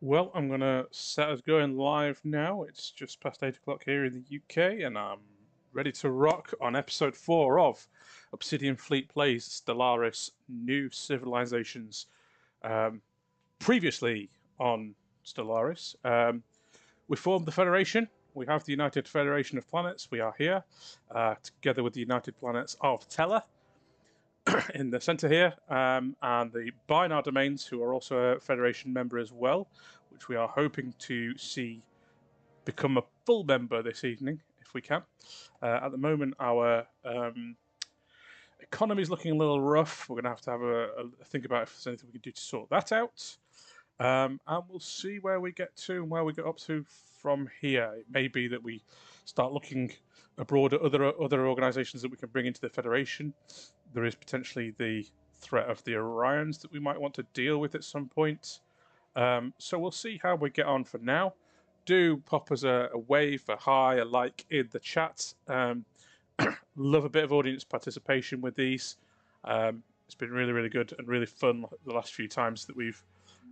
Well, I'm going to set us going live now. It's just past 8 o'clock here in the UK, and I'm ready to rock on episode 4 of Obsidian Fleet Plays Stellaris New Civilizations. Previously on Stellaris, we formed the Federation. We have the United Federation of Planets. We are here, together with the United Planets of Tella in the center here, and the Bynar domains, who are also a Federation member as well, which we are hoping to see become a full member this evening, if we can. At the moment, our economy is looking a little rough. We're going to have a think about if there's anything we can do to sort that out. And we'll see where we get to and where we get up to from here. It may be that we start looking abroad at other organizations that we can bring into the Federation. There is potentially the threat of the Orions that we might want to deal with at some point. So we'll see how we get on for now. Do pop us a wave, a hi, a like in the chat. Love a bit of audience participation with these. It's been really, really good and really fun the last few times that we've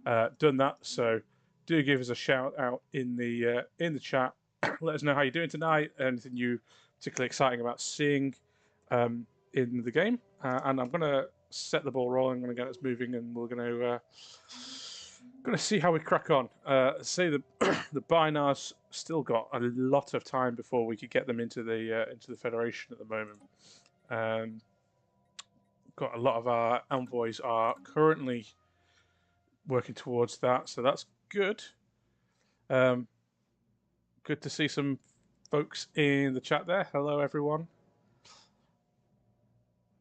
done that. So do give us a shout out in the chat. Let us know how you're doing tonight. Anything you particularly exciting about seeing in the game. And I'm going to set the ball rolling. I'm going to get us moving, and we're going to see how we crack on. Say the Bynars still got a lot of time before we could get them into the Federation at the moment. Got a lot of our envoys are currently working towards that, so that's good. Good to see some folks in the chat there. Hello, everyone.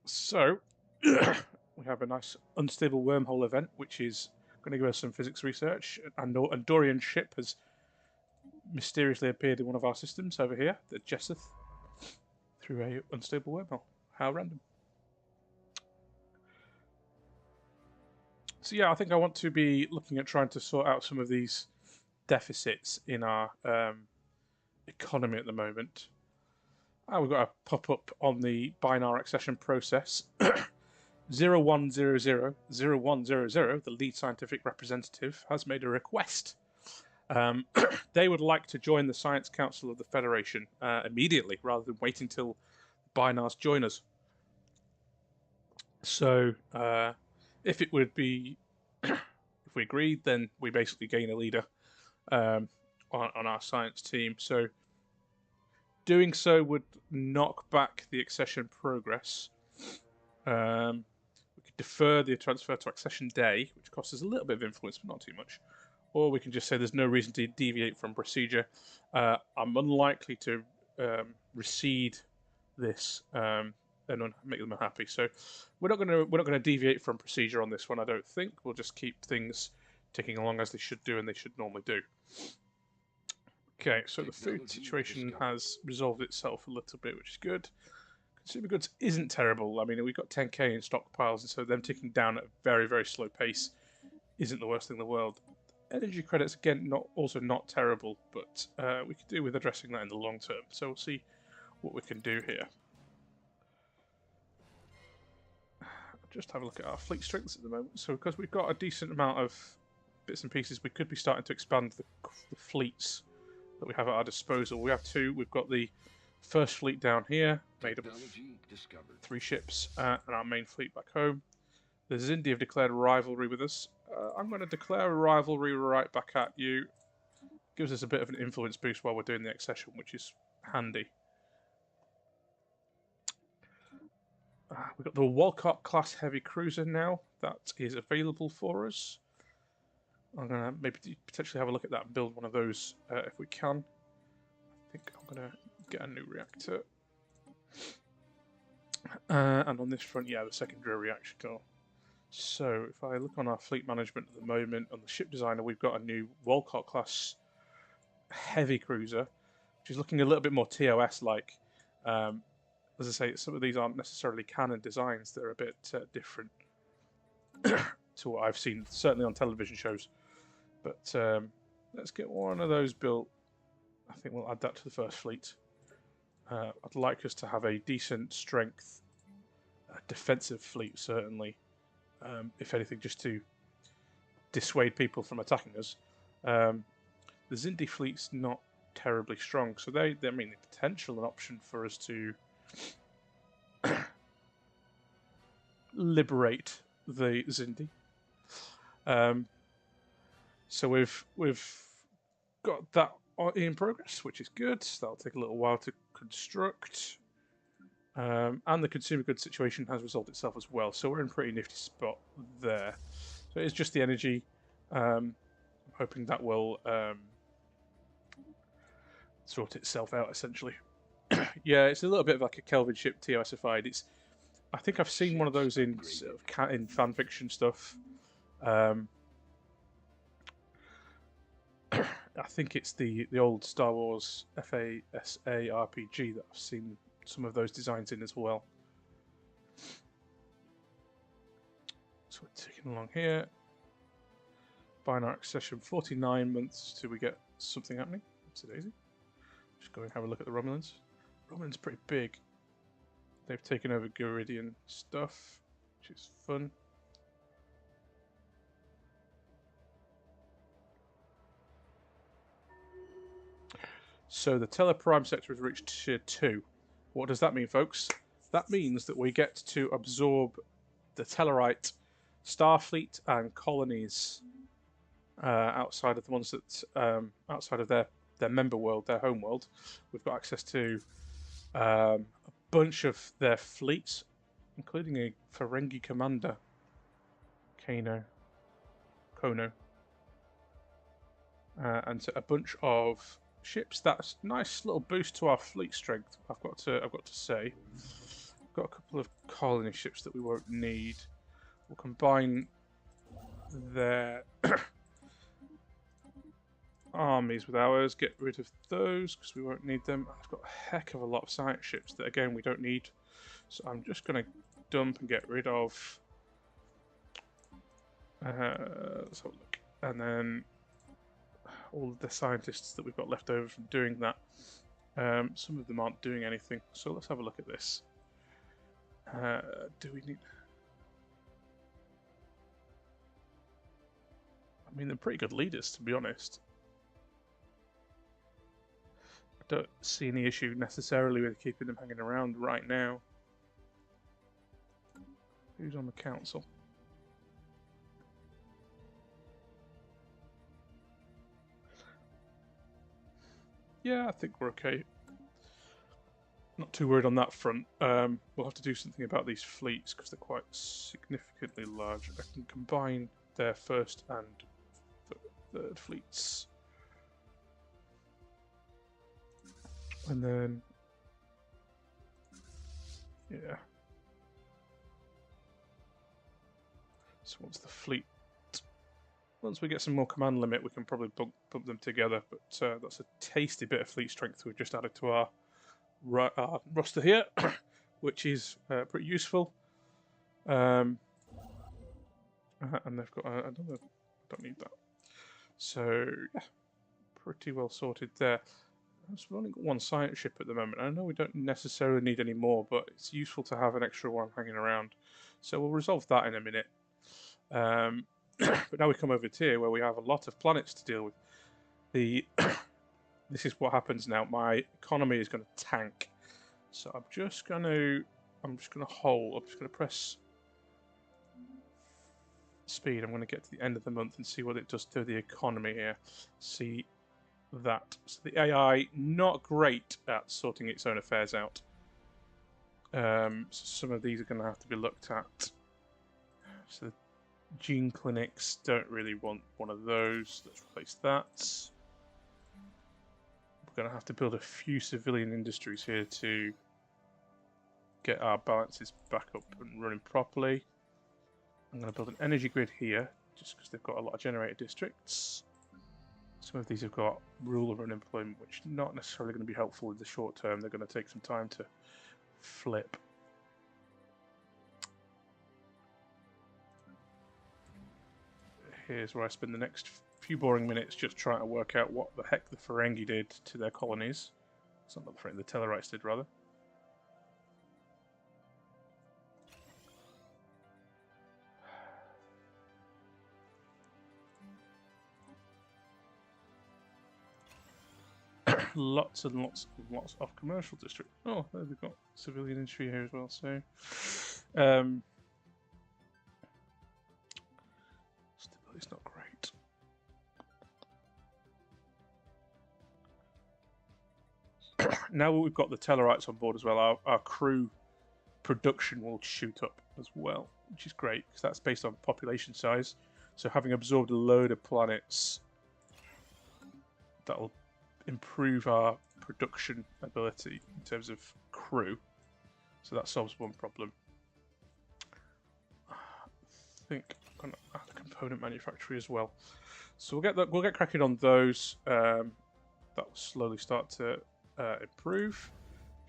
So we have a nice unstable wormhole event, which is going to give us some physics research. And Dorian ship has mysteriously appeared in one of our systems over here, the Jesseth, through a unstable wormhole. How random. So yeah, I think I want to be looking at trying to sort out some of these deficits in our economy at the moment. We've got a pop-up on the Bynar accession process. 0100, the lead scientific representative, has made a request. They would like to join the Science Council of the Federation immediately, rather than waiting till Bynars join us. So, if it would be, if we agreed, then we basically gain a leader on our science team. So, doing so would knock back the accession progress. We could defer the transfer to accession day, which costs us a little bit of influence, but not too much. Or we can just say there's no reason to deviate from procedure. I'm unlikely to recede this and make them unhappy. So we're not going to deviate from procedure on this one. I don't think. We'll just keep things ticking along as they should do and they should normally do. Okay, so the food situation has resolved itself a little bit, which is good. Consumer goods isn't terrible. I mean, we've got 10k in stockpiles, and so them ticking down at a very, very slow pace isn't the worst thing in the world. Energy credits, again, also not terrible, but we could do with addressing that in the long term. So we'll see what we can do here. Just have a look at our fleet strengths at the moment. So because we've got a decent amount of bits and pieces, we could be starting to expand the fleets that we have at our disposal. We have two. We've got the First fleet down here, made up of 3 ships, and our main fleet back home. The Zindi have declared a rivalry with us. I'm going to declare a rivalry right back at you. Gives us a bit of an influence boost while we're doing the accession, which is handy. We've got the Walcott class heavy cruiser now. That is available for us. I'm going to maybe potentially have a look at that and build one of those if we can. I think I'm going to get a new reactor. And on this front, yeah, the secondary reaction core. So if I look on our fleet management at the moment, on the ship designer, we've got a new Walcott class heavy cruiser, which is looking a little bit more TOS-like. As I say, some of these aren't necessarily canon designs. They're a bit different to what I've seen, certainly on television shows. But let's get one of those built. I think we'll add that to the first fleet. I'd like us to have a decent strength defensive fleet, certainly. If anything, just to dissuade people from attacking us. The Zindi fleet's not terribly strong, so they mean the potential an option for us to liberate the Zindi. So we've got that in progress, which is good. That'll take a little while to construct. And the consumer goods situation has resolved itself as well, so we're in a pretty nifty spot there. So it's just the energy. I'm hoping that will sort itself out, essentially. Yeah, it's a little bit of like a Kelvin ship TOSified. I think I've seen one of those in sort of in fan fiction stuff. I think it's the old Star Wars FASA RPG that I've seen some of those designs in as well. So we're ticking along here. Bynar accession, 49 months till we get something happening. It's a daisy. Just go and have a look at the Romulans. Romulans pretty big. They've taken over Guridian stuff, which is fun. So the Teleprime sector has reached tier 2. What does that mean, folks? That means that we get to absorb the Tellarite Starfleet and colonies outside of the ones that outside of their member world, their home world. We've got access to a bunch of their fleets, including a Ferengi commander, Kono, and a bunch of ships. That's a nice little boost to our fleet strength. I've got to say, we've got a couple of colony ships that we won't need. We'll combine their armies with ours, get rid of those because we won't need them. I've got a heck of a lot of science ships that again we don't need, so I'm just going to dump and get rid of. Let's have a look, and then all of the scientists that we've got left over from doing that. Some of them aren't doing anything, so let's have a look at this. Do we need... I mean, they're pretty good leaders, to be honest. I don't see any issue necessarily with keeping them hanging around right now. Who's on the council? Yeah, I think we're okay. Not too worried on that front. We'll have to do something about these fleets because they're quite significantly large. I can combine their first and third fleets. And then... yeah. So once we get some more command limit, we can probably bump them together. But that's a tasty bit of fleet strength we've just added to our roster here, which is pretty useful. And they've got another. I don't need that. So yeah, pretty well sorted there. We've only got one science ship at the moment. I know we don't necessarily need any more, but it's useful to have an extra one hanging around. So we'll resolve that in a minute. But now we come over to here where we have a lot of planets to deal with. The this is what happens now. My economy is going to tank. So I'm just going to hold. I'm just going to press speed. I'm going to get to the end of the month and see what it does to the economy here. See that. So the AI, not great at sorting its own affairs out. So some of these are going to have to be looked at. So the gene clinics, don't really want one of those. Let's replace that. We're going to have to build a few civilian industries here to get our balances back up and running properly. I'm going to build an energy grid here, just because they've got a lot of generator districts. Some of these have got rural unemployment, which is not necessarily going to be helpful in the short term. They're going to take some time to flip. Here's where I spend the next few boring minutes just trying to work out what the heck the Ferengi did to their colonies. It's not the Ferengi, the Tellarites did, rather. Lots and lots and lots of commercial districts. Oh, there we've got civilian industry here as well. So, stability's not great. Now we've got the Tellarites on board as well, our crew production will shoot up as well, which is great because that's based on population size. So having absorbed a load of planets, that'll improve our production ability in terms of crew. So that solves one problem. I think I'm going to add a component manufactory as well. So we'll get cracking on those. That will slowly start to improve.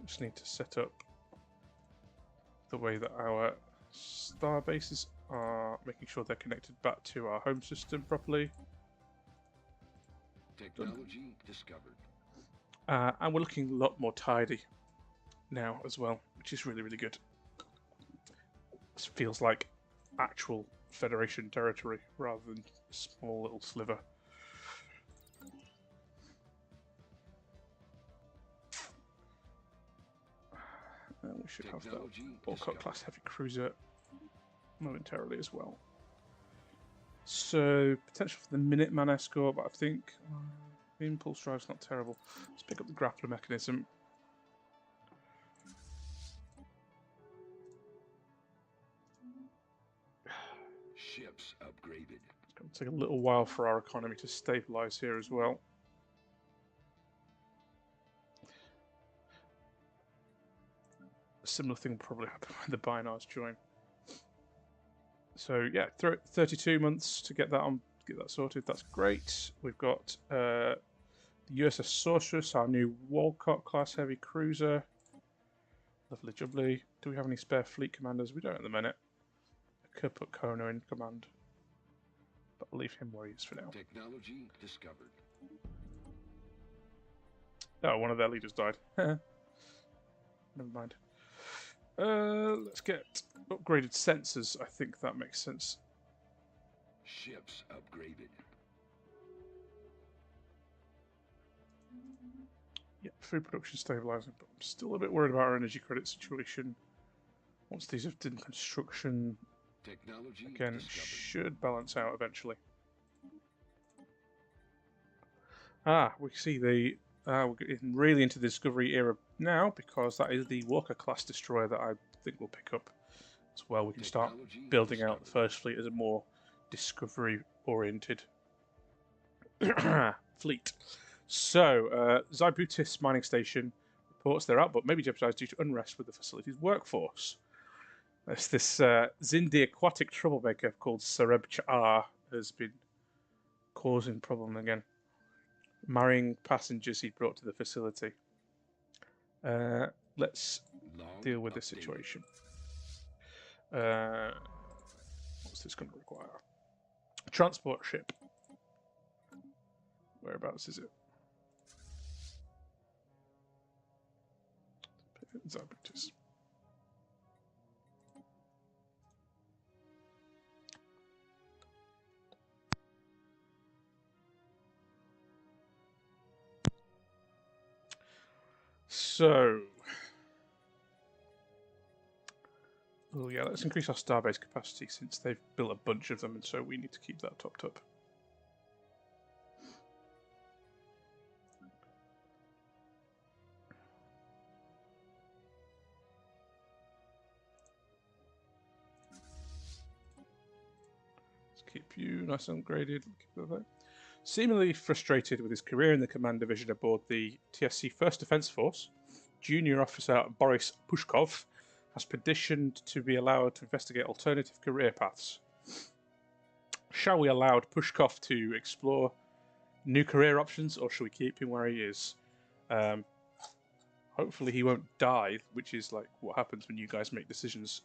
Just need to set up the way that our star bases are, making sure they're connected back to our home system properly. Technology discovered. And we're looking a lot more tidy now as well, which is really, really good. This feels like actual Federation territory rather than a small little sliver. We should have that Orcot class heavy cruiser momentarily as well. So potential for the Minuteman escort, but I think the impulse drive's not terrible. Let's pick up the grappler mechanism. Ships upgraded. It's going to take a little while for our economy to stabilize here as well. A similar thing will probably happen when the Bynars join. So yeah, 32 months to get that on, get that sorted. That's great. We've got the USS Sorceress, our new Walcott class heavy cruiser. Lovely jubbly. Do we have any spare fleet commanders? We don't at the minute. I could put Kono in command, but I'll leave him where he is for now. Technology discovered. Oh, one of their leaders died. Never mind. Let's get upgraded sensors. I think that makes sense. Ships upgraded. Yeah, food production stabilizing, but I'm still a bit worried about our energy credit situation. Once these have done construction, Technology again, it discovered. should balance out eventually. Ah, we see the we're getting really into the Discovery era now because that is the Walker class destroyer that I think we'll pick up as well. We can start building out the first fleet as a more Discovery oriented fleet. So, Zybutis mining station reports their output may be jeopardized due to unrest with the facility's workforce. There's this Zindi aquatic troublemaker called Sareb Cha'ar has been causing problem again, marrying passengers he brought to the facility. Let's deal with this situation. What's this going to require? A transport ship. Whereabouts is it? Zybutis. So, oh yeah, let's increase our starbase capacity since they've built a bunch of them, and so we need to keep that topped up. Let's keep you nice and upgraded. Keep that there. Seemingly frustrated with his career in the command division aboard the TSC 1st Defence Force, junior officer Boris Pushkov has petitioned to be allowed to investigate alternative career paths. Shall we allow Pushkov to explore new career options, or shall we keep him where he is? Hopefully he won't die, which is like what happens when you guys make decisions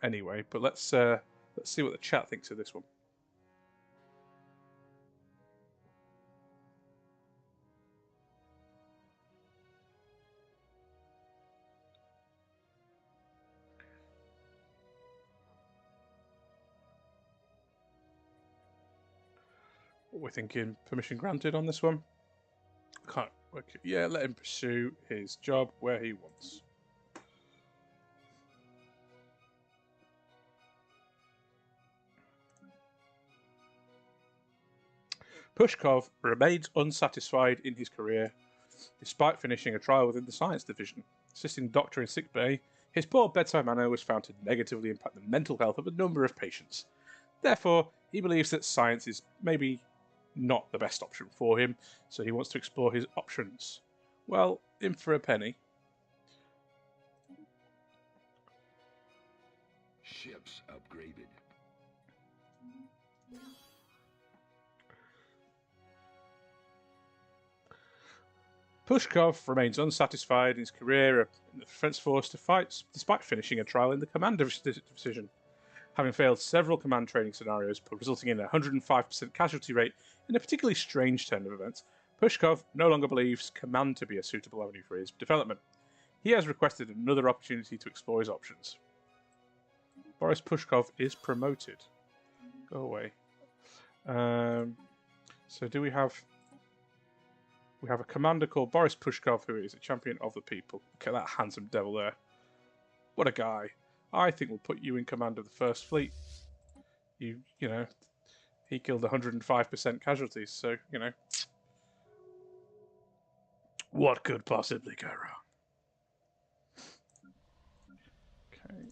anyway. But let's see what the chat thinks of this one. What we're thinking, permission granted on this one. Can't work it. Yeah, let him pursue his job where he wants. Pushkov remains unsatisfied in his career, despite finishing a trial within the science division. Assisting the doctor in sick bay, his poor bedside manner was found to negatively impact the mental health of a number of patients. Therefore, he believes that science is maybe not the best option for him, so he wants to explore his options. Well, in for a penny. Ships upgraded. Pushkov remains unsatisfied in his career in the Defence Force to fight, despite finishing a trial in the command division. Having failed several command training scenarios, resulting in a 105% casualty rate in a particularly strange turn of events, Pushkov no longer believes command to be a suitable avenue for his development. He has requested another opportunity to explore his options. Boris Pushkov is promoted. Go away. So do we have... We have a commander called Boris Pushkov, who is a champion of the people. Look at that handsome devil there. What a guy. I think we'll put you in command of the First Fleet. You know, he killed 105% casualties, so, you know. What could possibly go wrong? Okay.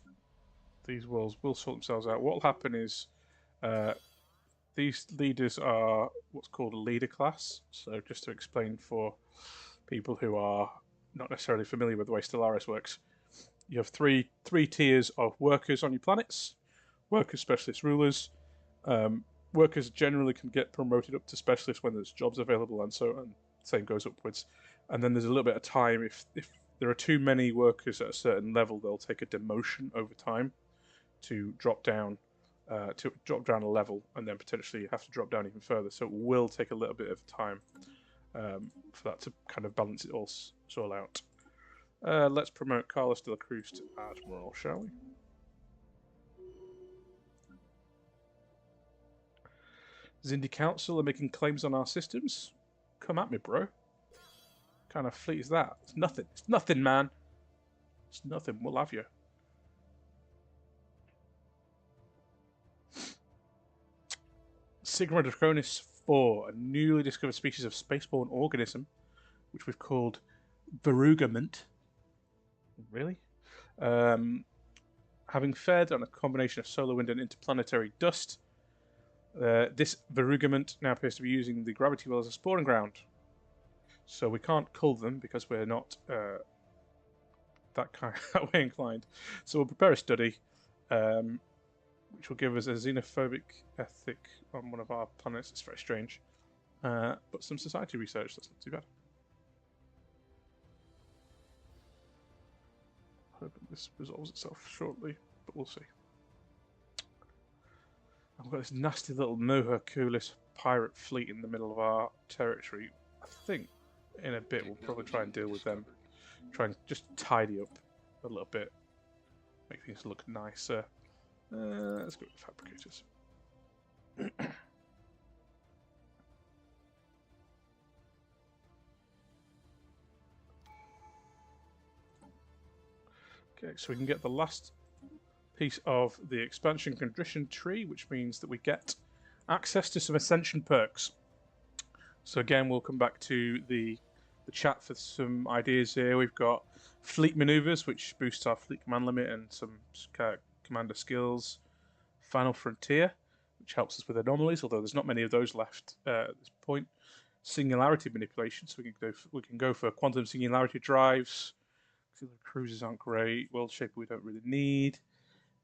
These walls will sort themselves out. What will happen is these leaders are what's called a leader class. So just to explain for people who are not necessarily familiar with the way Stellaris works, you have three tiers of workers on your planets. Workers, specialists, rulers. Workers generally can get promoted up to specialists when there's jobs available, and so on. Same goes upwards. And then there's a little bit of time. If there are too many workers at a certain level, they'll take a demotion over time to drop down a level, and then potentially have to drop down even further. So it will take a little bit of time for that to kind of balance it all out. Let's promote Carlos de la Cruz to Admiral, shall we? Zindi Council are making claims on our systems. Come at me, bro. What kind of fleet is that? It's nothing. It's nothing, man. It's nothing. We'll have you. Sigma Draconis 4, a newly discovered species of spaceborne organism, which we've called Verugament. Really? Having fed on a combination of solar wind and interplanetary dust, this Verugament now appears to be using the gravity well as a spawning ground. So we can't cull them because we're not that way inclined. So we'll prepare a study, which will give us a xenophobic ethic on one of our planets. It's very strange. But some society research, that's not too bad. Hoping this resolves itself shortly, but we'll see. I've got this nasty little Moha Kulis pirate fleet in the middle of our territory. I think in a bit we'll probably try and deal with them. Try and just tidy up a little bit. Make things look nicer. Let's go with fabricators. Okay, so we can get the last piece of the expansion condition tree, which means that we get access to some ascension perks. So again, we'll come back to the chat for some ideas here. We've got fleet maneuvers, which boosts our fleet command limit and some commander skills. Final frontier, which helps us with anomalies, although there's not many of those left at this point. Singularity manipulation, so we can go for quantum singularity drives. Cruisers aren't great. World shaper we don't really need.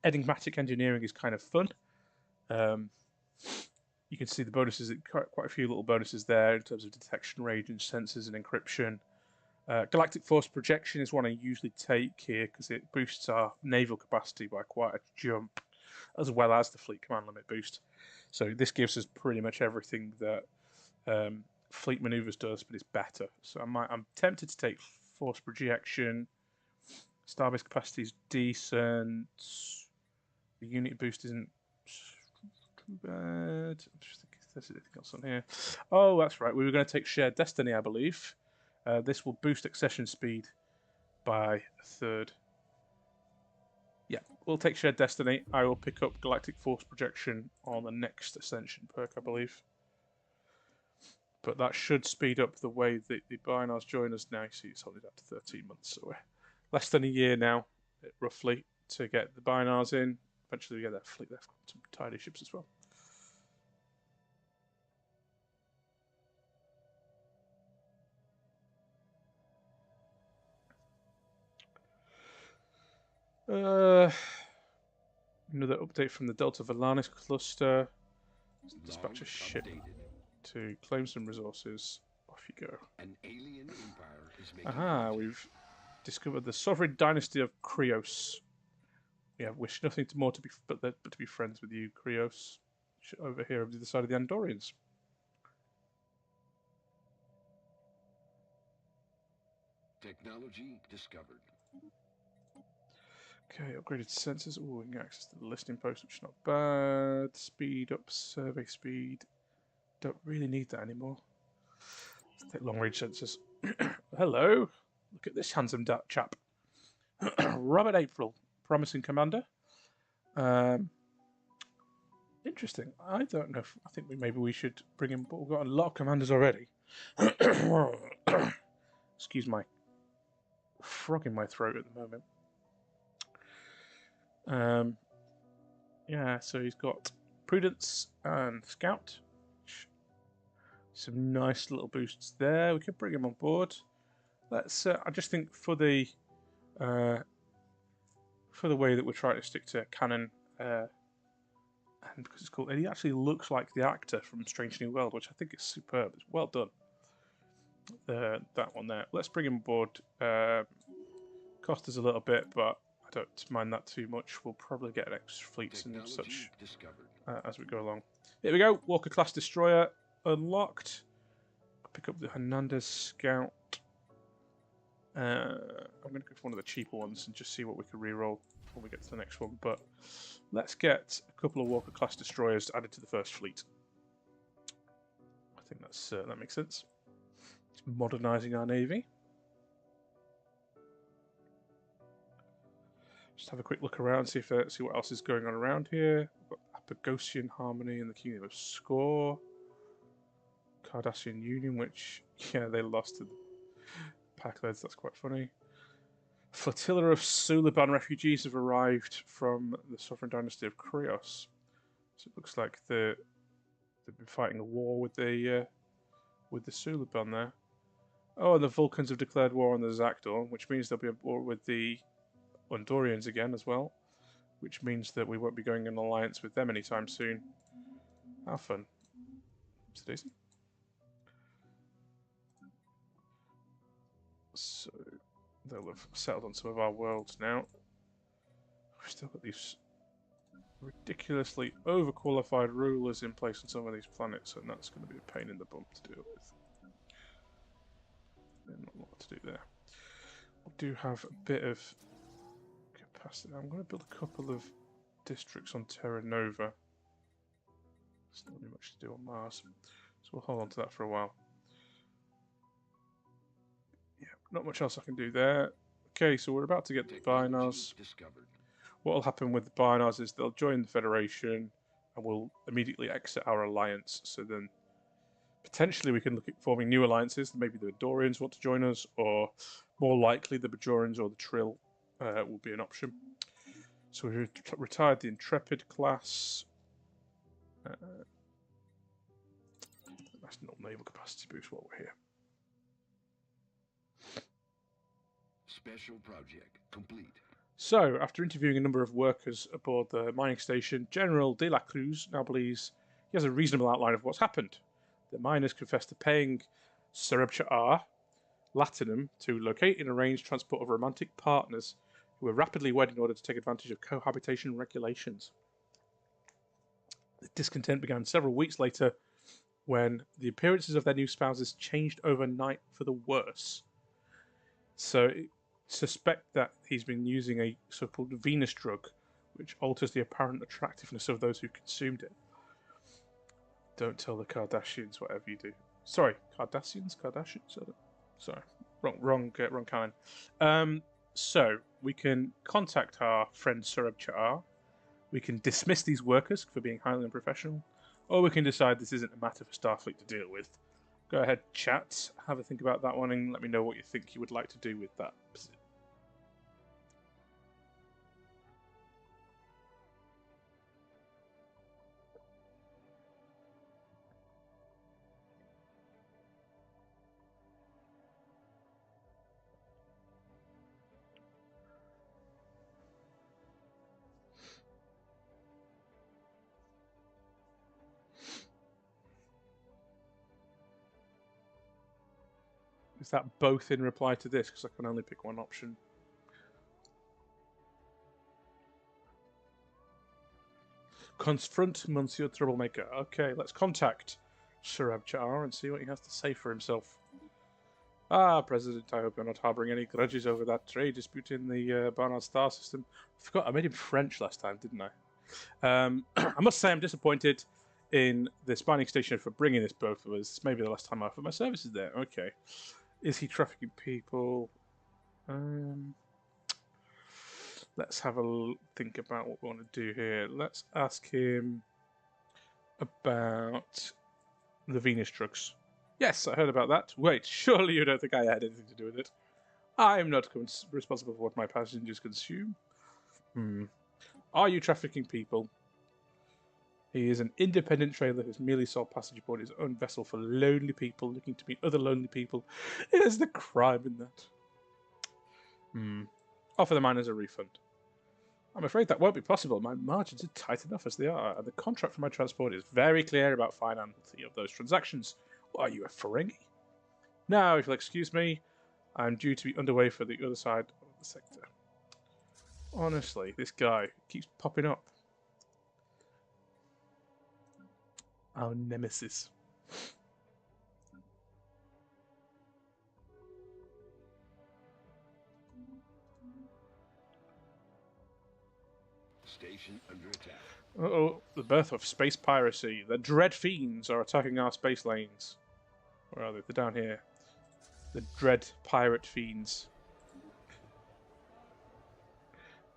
Enigmatic engineering is kind of fun. You can see the bonuses, quite a few little bonuses there in terms of detection range and sensors and encryption. Galactic force projection is one I usually take here because it boosts our naval capacity by quite a jump, as well as the fleet command limit boost. So this gives us pretty much everything that fleet maneuvers does, but it's better. So I'm tempted to take force projection. Starbase capacity is decent. The unit boost isn't too bad. I'm just thinking if there's anything else on here. Oh, that's right. We were going to take shared destiny, I believe. This will boost accession speed by a third. Yeah, we'll take shared destiny. I will pick up galactic force projection on the next ascension perk, I believe. But that should speed up the way that the Bynars join us now. You see, it's only up to 13 months, so we're less than a year now, roughly, to get the Bynars in. Eventually, we get that fleet. They've got some tidy ships as well. Another update from the Delta Valanis cluster. Dispatch a ship to claim some resources. Off you go. An alien empire is making Aha, we've discovered the sovereign dynasty of Krios. We have wished nothing more to be but to be friends with you, Krios. Over here on the other side of the Andorians. technology discovered. Okay, upgraded sensors. Oh, we can get access to the listening post, which is not bad. Speed up, survey speed. Don't really need that anymore. Let's take long range sensors. Hello. Look at this handsome chap. Robert April, promising commander. Interesting. I don't know. I think maybe we should bring him. But we've got a lot of commanders already. Excuse my frog in my throat at the moment. Yeah, so he's got Prudence and Scout. Some nice little boosts there. We could bring him on board. Let's. I just think for the way that we're trying to stick to canon, and because it's cool, and he actually looks like the actor from Strange New World, which I think is superb. It's well done. That one there. Let's bring him on board. Cost us a little bit, but I don't mind that too much. We'll probably get extra fleets and such as we go along. Here we go. Walker class destroyer unlocked. Pick up the Hernandez Scout. I'm going to go for one of the cheaper ones and just see what we can reroll before we get to the next one. But let's get a couple of Walker class destroyers added to the first fleet. I think that makes sense. It's modernising our navy. Just have a quick look around, see what else is going on around here. We've got Apagosian Harmony in the Kingdom of Score. Cardassian Union, which, yeah, they lost to the Packleds, that's quite funny. Flotilla of Suliban refugees have arrived from the Sovereign Dynasty of Krios. So it looks like they've been fighting a war with the Suliban there. Oh, and the Vulcans have declared war on the Zakdor, which means they'll be at war with the Andorians again as well, which means that we won't be going in alliance with them anytime soon. How fun. It's so they'll have settled on some of our worlds now. We've still got these ridiculously overqualified rulers in place on some of these planets, and that's going to be a pain in the bum to deal with. There's not a lot to do there. We do have a bit of capacity. I'm going to build a couple of districts on Terra Nova. There's not really much to do on Mars, so we'll hold on to that for a while. Yeah, not much else I can do there. Okay, so we're about to get the Bynars. Discovered. What will happen with the Bynars is they'll join the Federation and we'll immediately exit our alliance. So then potentially we can look at forming new alliances. Maybe the Dorians want to join us, or more likely the Bajorans or the Trill will be an option. So we retired the Intrepid class. That's not naval capacity boost while we're here. Special project complete. So, after interviewing a number of workers aboard the mining station, General De La Cruz now believes he has a reasonable outline of what's happened. The miners confessed to paying Serebcha R. Latinum to locate and arrange transport of romantic partners who were rapidly wed in order to take advantage of cohabitation regulations. The discontent began several weeks later when the appearances of their new spouses changed overnight for the worse. So, suspect that he's been using a so-called Venus drug, which alters the apparent attractiveness of those who consumed it. Don't tell the Kardashians, whatever you do. Sorry, Kardashians? Sorry, wrong canon. So we can contact our friend Serebcha R. We can dismiss these workers for being highly unprofessional, or we can decide this isn't a matter for Starfleet to deal with. Go ahead, chat, have a think about that one, and let me know what you think you would like to do with that. Is that both in reply to this? Because I can only pick one option. Confront Monsieur Troublemaker. Okay, let's contact Serebcha R and see what he has to say for himself. Ah, President, I hope you're not harboring any grudges over that trade dispute in the Barnard Star System. I forgot, I made him French last time, didn't I? I must say I'm disappointed in this mining station for bringing this both of us. This may be the last time I offer my services there. Okay. Is he trafficking people? Let's have a think about what we want to do here. Let's ask him about the Venus drugs. Yes, I heard about that. Wait, surely you don't think I had anything to do with it? I'm not responsible for what my passengers consume. Are you trafficking people? He is an independent trader who's merely sold passage aboard his own vessel for lonely people looking to meet other lonely people. Is the crime in that? Offer the miners a refund. I'm afraid that won't be possible. My margins are tight enough as they are, and the contract for my transport is very clear about financing of those transactions. What, are you a Ferengi? Now, if you'll excuse me, I'm due to be underway for the other side of the sector. Honestly, this guy keeps popping up. Our nemesis. Station under attack. Uh-oh, the birth of space piracy. The dread fiends are attacking our space lanes. Where are they? They're down here. The dread pirate fiends.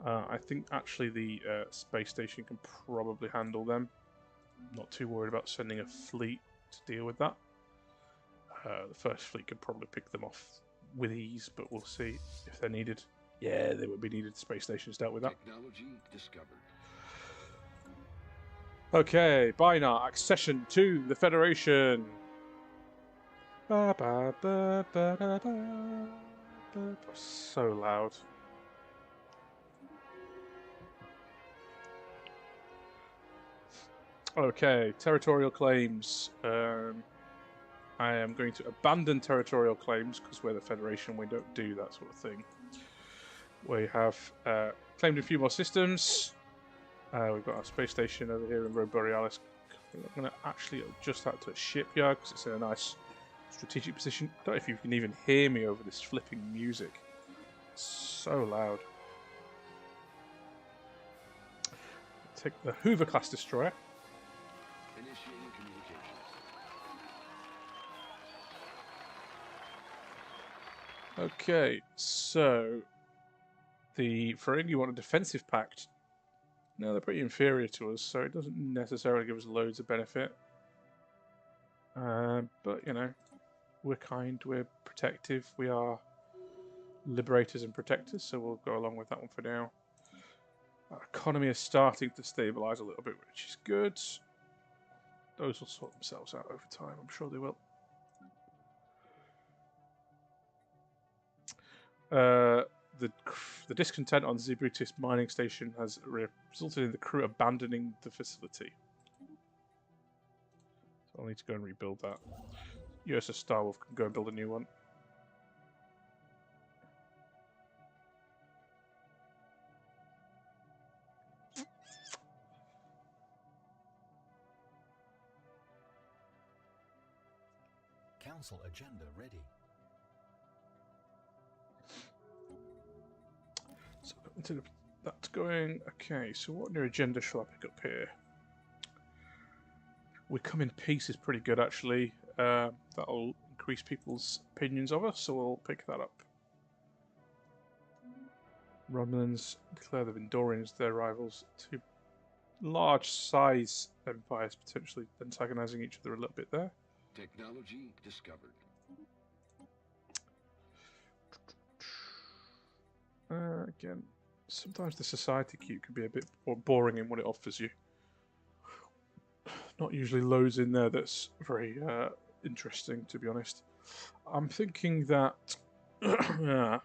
I think actually the space station can probably handle them. I'm not too worried about sending a fleet to deal with that. The first fleet could probably pick them off with ease, but we'll see if they're needed. Yeah, they would be needed. Space stations dealt with that. Technology discovered. Okay, Bynar, accession to the Federation. Ba, ba, ba, ba, ba, ba, ba. So loud. Okay, territorial claims. I am going to abandon territorial claims because we're the Federation. We don't do that sort of thing. We have claimed a few more systems. We've got our space station over here in Rho Borealis. I'm going to actually adjust that to a shipyard because it's in a nice strategic position. I don't know if you can even hear me over this flipping music. It's so loud. Take the Hoover class destroyer. Initiating communications. Okay, so The Ferengi want a defensive pact. No, they're pretty inferior to us, so it doesn't necessarily give us loads of benefit. But, you know, we're kind, we're protective, we are liberators and protectors, so we'll go along with that one for now. Our economy is starting to stabilise a little bit, which is good. Those will sort themselves out over time, I'm sure they will. The discontent on Zebritis mining station has resulted in the crew abandoning the facility. So I'll need to go and rebuild that. USS Starwolf can go and build a new one. Council agenda ready. So that's going. Okay, so what new agenda shall I pick up here? We come in peace is pretty good actually. That'll increase people's opinions of us, so we'll pick that up. Romulans declare the Vindorians their rivals. Two large size empires potentially antagonizing each other a little bit there. Technology discovered. Again, sometimes the society cube can be a bit boring in what it offers you. Not usually loads in there that's very interesting, to be honest. I'm thinking that... I'm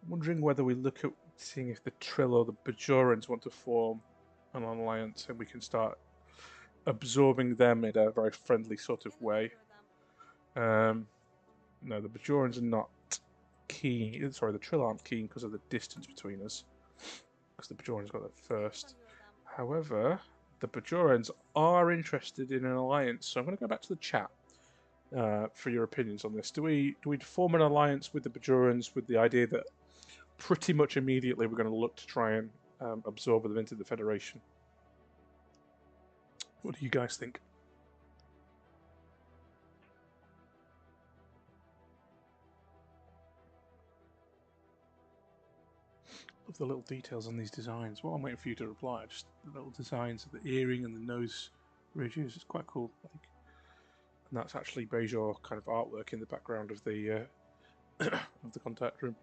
wondering whether we look at seeing if the Trill or the Bajorans want to form an alliance and we can start absorbing them in a very friendly sort of way. No, the Bajorans are not keen. Sorry, the Trill aren't keen because of the distance between us. Because the Bajorans got there first. However, the Bajorans are interested in an alliance, so I'm going to go back to the chat for your opinions on this. Do we form an alliance with the Bajorans with the idea that pretty much immediately we're going to look to try and absorb them into the Federation? What do you guys think? Love the little details on these designs. While I'm waiting for you to reply, just the little designs of the earring and the nose ridges. It's quite cool. And that's actually Bajor kind of artwork in the background of the of the contact room.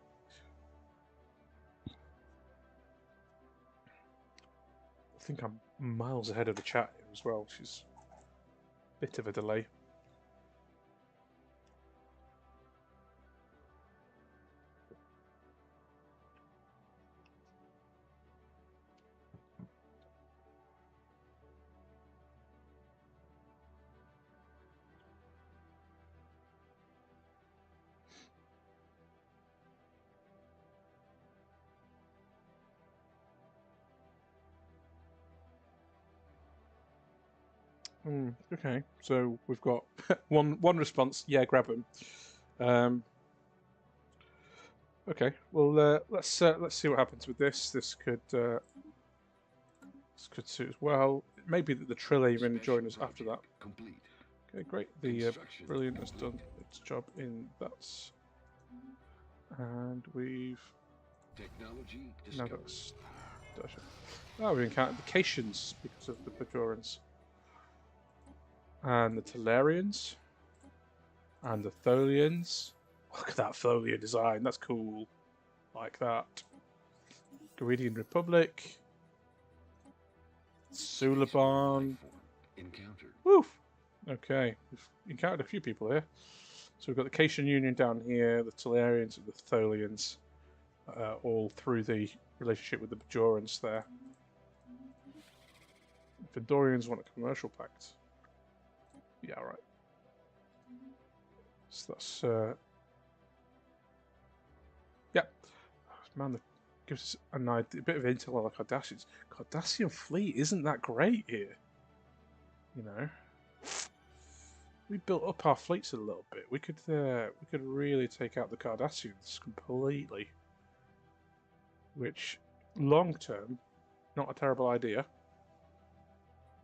I think I'm miles ahead of the chat here as well, which is a bit of a delay. Okay, so we've got one response. Yeah, grab him. Okay, well let's see what happens with this. This could suit as well. It may be that the Trill even join us after that. Complete. Okay, great. The Brilliant has done its job in that, and we've Technology now discovered. got oh, we encountered the Cations because of the Bajorans. And the Tellarians. And the Tholians. Look at that Tholian design, that's cool. Like that. Garidian Republic. Sulaban. Encountered. Woof! Okay, we've encountered a few people here. So we've got the Cation Union down here, the Tellarians and the Tholians. All through the relationship with the Bajorans there. The Vindorians want a commercial pact. Yeah, right. So that's yeah. Man, that gives us an idea, a bit of intel on the Cardassians. Cardassian fleet isn't that great here. You know, we built up our fleets a little bit. We could really take out the Cardassians completely. Which, long term, not a terrible idea.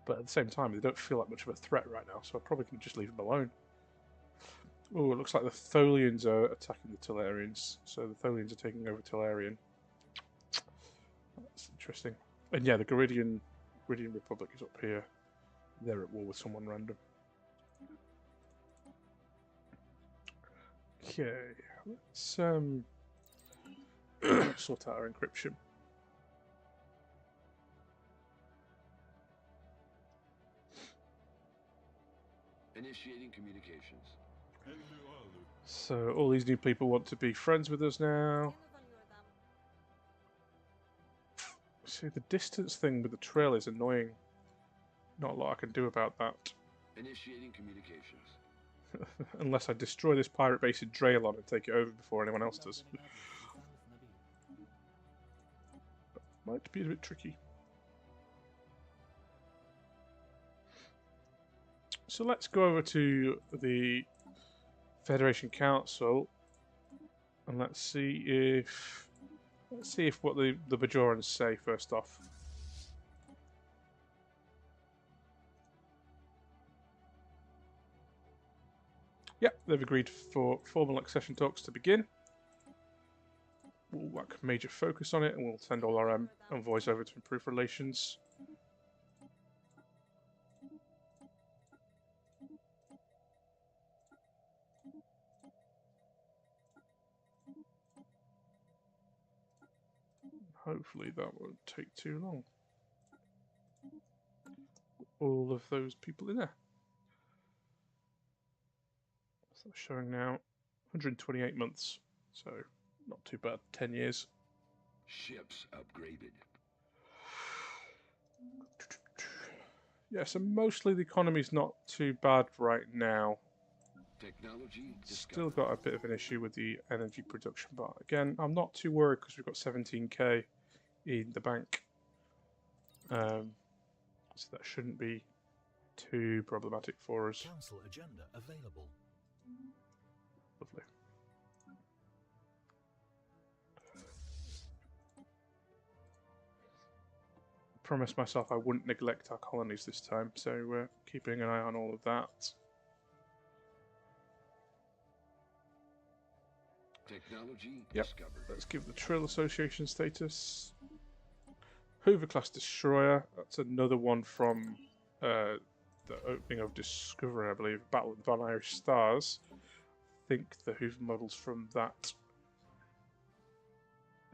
But at the same time, they don't feel like much of a threat right now, so I probably can just leave them alone. Oh, it looks like the Tholians are attacking the Tellarians, so the Tholians are taking over Tellarian. That's interesting. And yeah, the Garidian Republic is up here. They're at war with someone random. Okay, let's sort out our encryption. Initiating communications. So all these new people want to be friends with us now. See, the distance thing with the trail is annoying. Not a lot I can do about that. Initiating communications. Unless I destroy this pirate base in Draelon and take it over before anyone else does. Might be a bit tricky. So let's go over to the Federation Council and let's see if what the Bajorans say first off. Yep, they've agreed for formal accession talks to begin. We'll whack major focus on it and we'll send all our envoys over to improve relations. Hopefully that won't take too long. All of those people in there. So showing now 128 months, so not too bad, 10 years. Ships upgraded. Yeah, so mostly the economy's not too bad right now. Technology Still discovered. got a bit of an issue with the energy production, but again, I'm not too worried because we've got 17k in the bank. So that shouldn't be too problematic for us. Council agenda available. Lovely. Promised myself I wouldn't neglect our colonies this time, so we're keeping an eye on all of that. Technology Yep. discovered. Let's give the Trill Association status. Hoover class destroyer. That's another one from the opening of Discovery, I believe. Battle of the Bynars Stars. I think the Hoover model's from that,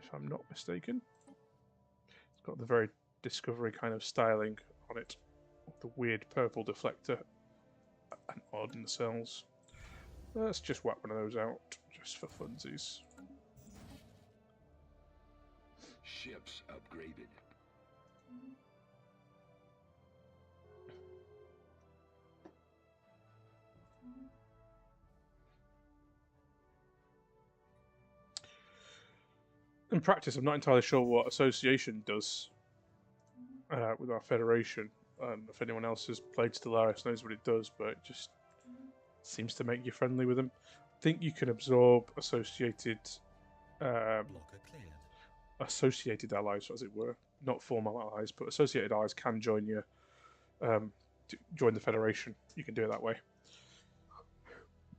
if I'm not mistaken. It's got the very Discovery kind of styling on it. The weird purple deflector and odd nacelles. Let's just whack one of those out, just for funsies. Ships upgraded. In practice, I'm not entirely sure what association does with our federation. If anyone else has played Stellaris knows what it does, but it just seems to make you friendly with them. I think you can absorb associated Blocker cleared. associated allies, as it were, not formal allies, but associated allies can join you. Join the federation. You can do it that way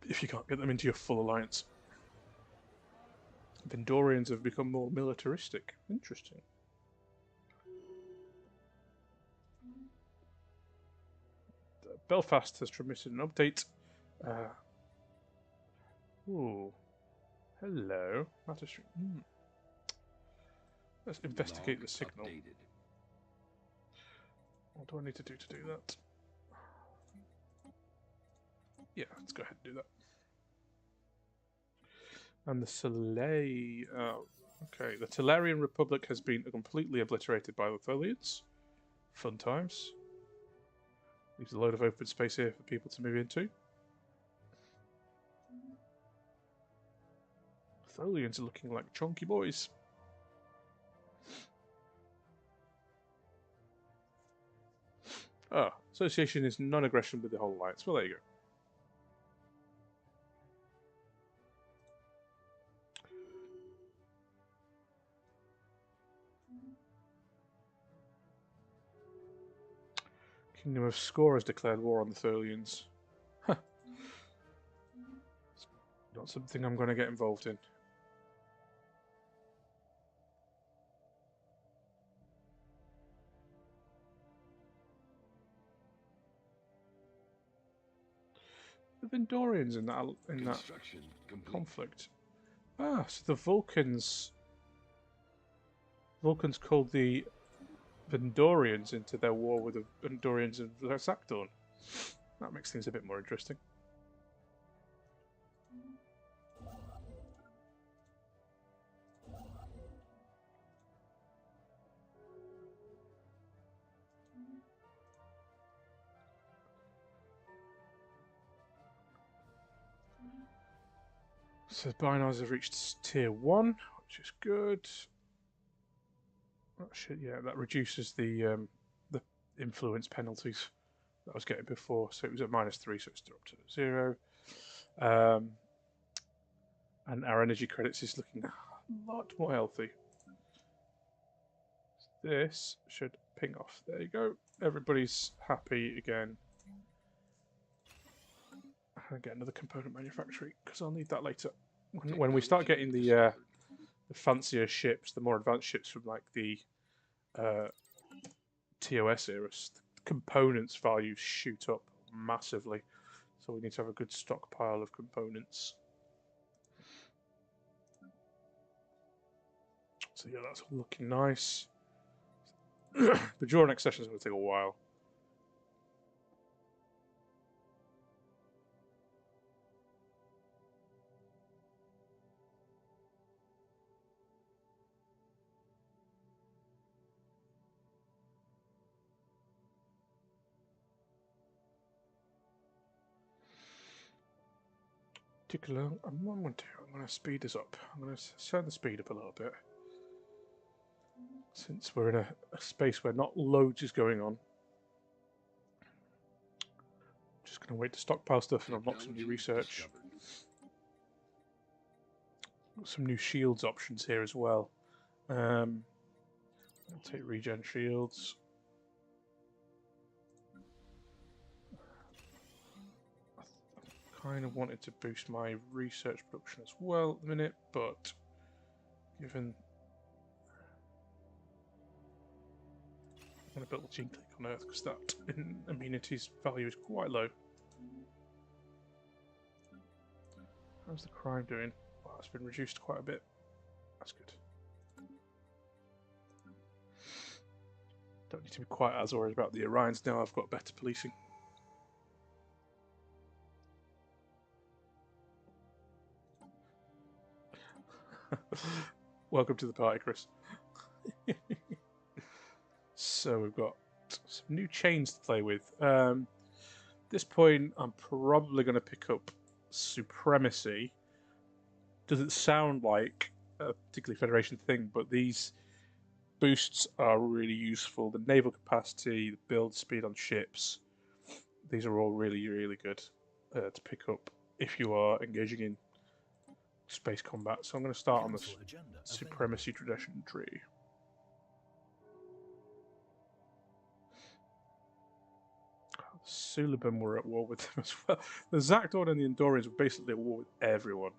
if you can't get them into your full alliance. Vendorians have become more militaristic. Interesting. Belfast has transmitted an update. Ooh. Hello. Matter stream. Let's investigate Log the signal. updated. What do I need to do that? Yeah, let's go ahead and do that. And the Soleil. Oh, okay. The Tellarian Republic has been completely obliterated by the Tholians. Fun times. Leaves a load of open space here for people to move into. Tholians are looking like chunky boys. Oh, association is non-aggression with the whole alliance. Well, there you go. Kingdom of Score has declared war on the Tholians. Huh. It's not something I'm going to get involved in. the Vendorians in that Construction complete. conflict? Ah, so the Vulcans called the Vendorians into their war with the Vendorians and Zakdorn. That makes things a bit more interesting. So Bynars have reached tier 1, which is good. Yeah, that reduces the influence penalties that I was getting before. So it was at -3, so it's dropped to 0. And our energy credits is looking a lot more healthy. This should ping off. There you go. Everybody's happy again. I'll get another component manufacturing because I'll need that later. When we start getting the fancier ships, the more advanced ships from like the TOS era, the components values shoot up massively. So we need to have a good stockpile of components. So yeah, that's all looking nice. But your next session is going to take a while. I'm going to speed this up. I'm going to turn the speed up a little bit. Since we're in a space where not loads is going on. Just going to wait to stockpile stuff and unlock some new research. Got some new shields options here as well. I'll take regen shields. I kind of wanted to boost my research production as well at the minute, but given I'm going to build a gene click on Earth because that immunity's value is quite low. How's the crime doing? Well, it's been reduced quite a bit. That's good. Don't need to be quite as worried about the Orions now. I've got better policing. Welcome to the party, Chris. So we've got some new chains to play with. At this point, I'm probably going to pick up Supremacy. Doesn't sound like a particularly Federation thing, but these boosts are really useful. The naval capacity, the build speed on ships, these are all really, really good to pick up if you are engaging in space combat. So I'm going to start on the Supremacy Tradition tree. Suliban were at war with them as well. The Zakdorn and the Endorians were basically at war with everyone.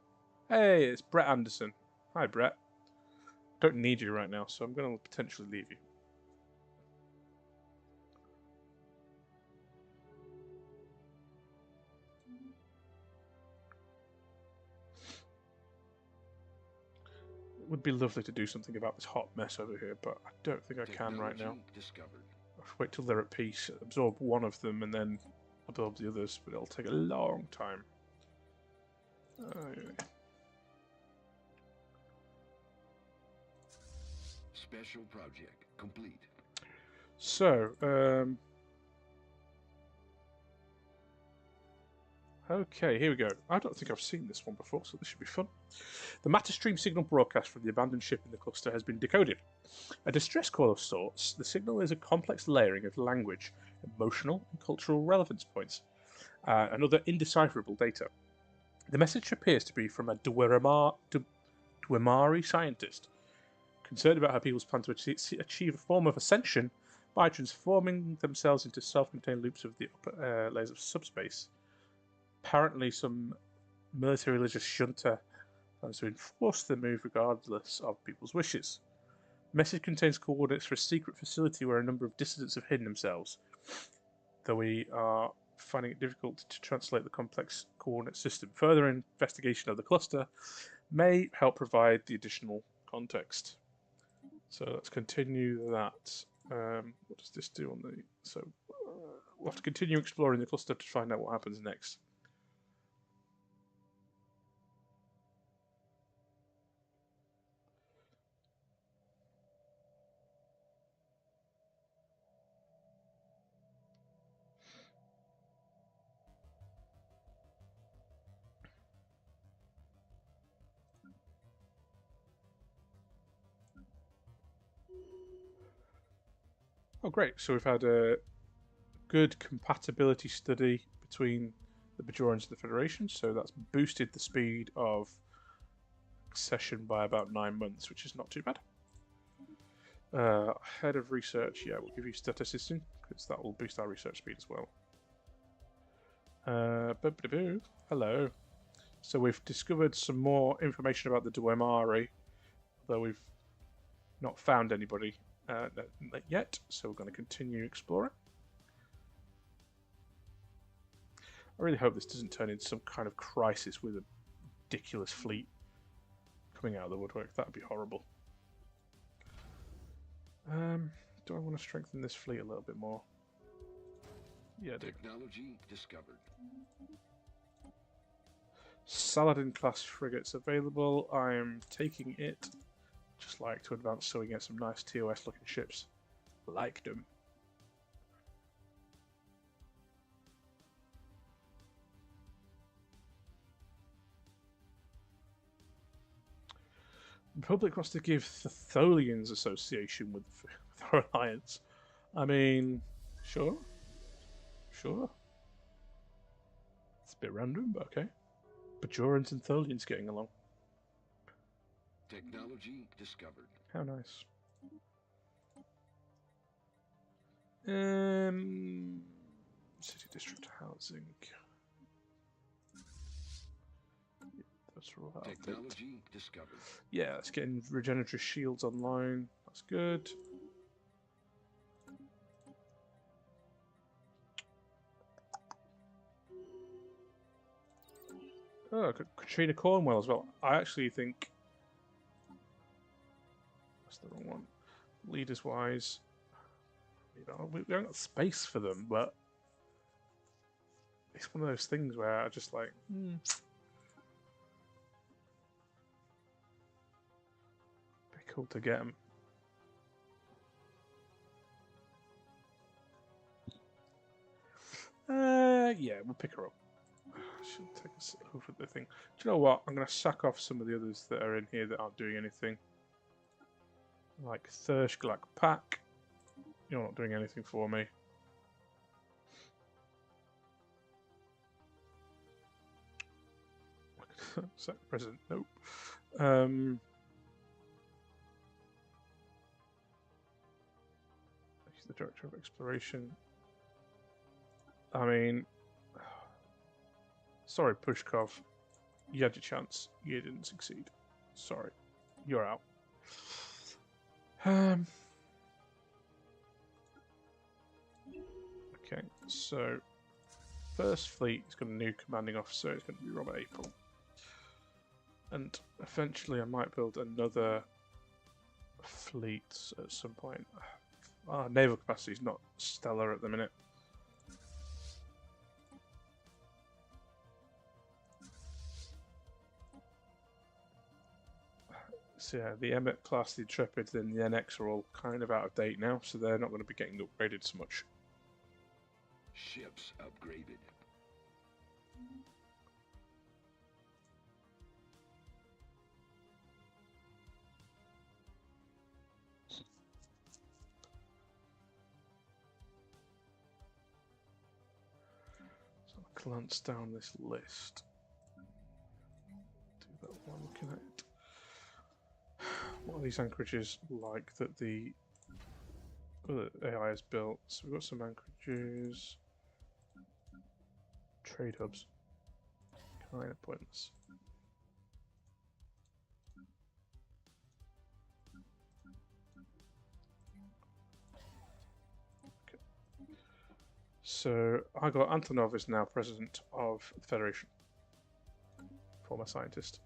Hey, it's Brett Anderson. Hi, Brett. Don't need you right now, so I'm going to potentially leave you. It would be lovely to do something about this hot mess over here, but I don't think I can right now. I'll wait till they're at peace, absorb one of them, and then absorb the others, but it'll take a long time. Special project complete. So, okay, here we go. I don't think I've seen this one before, so this should be fun. The matter stream signal broadcast from the abandoned ship in the cluster has been decoded. A distress call of sorts, the signal is a complex layering of language, emotional and cultural relevance points, and other indecipherable data. The message appears to be from a Dwemari scientist, concerned about how people's plan to achieve a form of ascension by transforming themselves into self-contained loops of the upper layers of subspace. Apparently some military religious junta plans to enforce the move regardless of people's wishes. The message contains coordinates for a secret facility where a number of dissidents have hidden themselves, though we are finding it difficult to translate the complex coordinate system. Further investigation of the cluster may help provide the additional context. So let's continue that. What does this do on the... So we'll have to continue exploring the cluster to find out what happens next. Oh, great. So we've had a good compatibility study between the Bajorans and the Federation. So that's boosted the speed of accession by about 9 months, which is not too bad. Head of research, yeah, we'll give you statistician, because that will boost our research speed as well. Hello. So we've discovered some more information about the Dwemari, though we've not found anybody yet, so we're going to continue exploring. I really hope this doesn't turn into some kind of crisis with a ridiculous fleet coming out of the woodwork. That would be horrible. Do I want to strengthen this fleet a little bit more? Yeah, I do. Technology discovered. Saladin class frigates available. I'm taking it. Just like to advance so we get some nice TOS looking ships. Like them. The Republic wants to give the Tholians association with our alliance. I mean, sure. Sure. It's a bit random, but okay. Bajorans and Tholians getting along. Technology discovered. How nice. City district housing. That's all that. Technology discovered. Yeah, let's get regenerative shields online. That's good. Oh, Katrina Cornwell as well. I actually think that's the wrong one. Leaders wise, you know, we haven't got space for them, but it's one of those things where I just like. Be cool to get them. Yeah, we'll pick her up. She'll take us over the thing. Do you know what? I'm going to sack off some of the others that are in here that aren't doing anything. Like Thurshglak Pack. You're not doing anything for me. Sack President. Nope. He's the Director of Exploration. I mean... Sorry, Pushkov. You had your chance. You didn't succeed. Sorry. You're out. Okay, so... First Fleet has got a new commanding officer. It's going to be Robert April. And eventually I might build another fleet at some point. Naval capacity is not stellar at the minute. So yeah, the Emmet class, the Intrepid, and the NX are all kind of out of date now, so they're not going to be getting upgraded so much. Ships upgraded. So I'll glance down this list. Do that while looking at it. What are these anchorages like that the other AI has built? So we've got some anchorages, trade hubs, kind of pointless. Okay. So I got Antonov is now president of the Federation. Former scientist.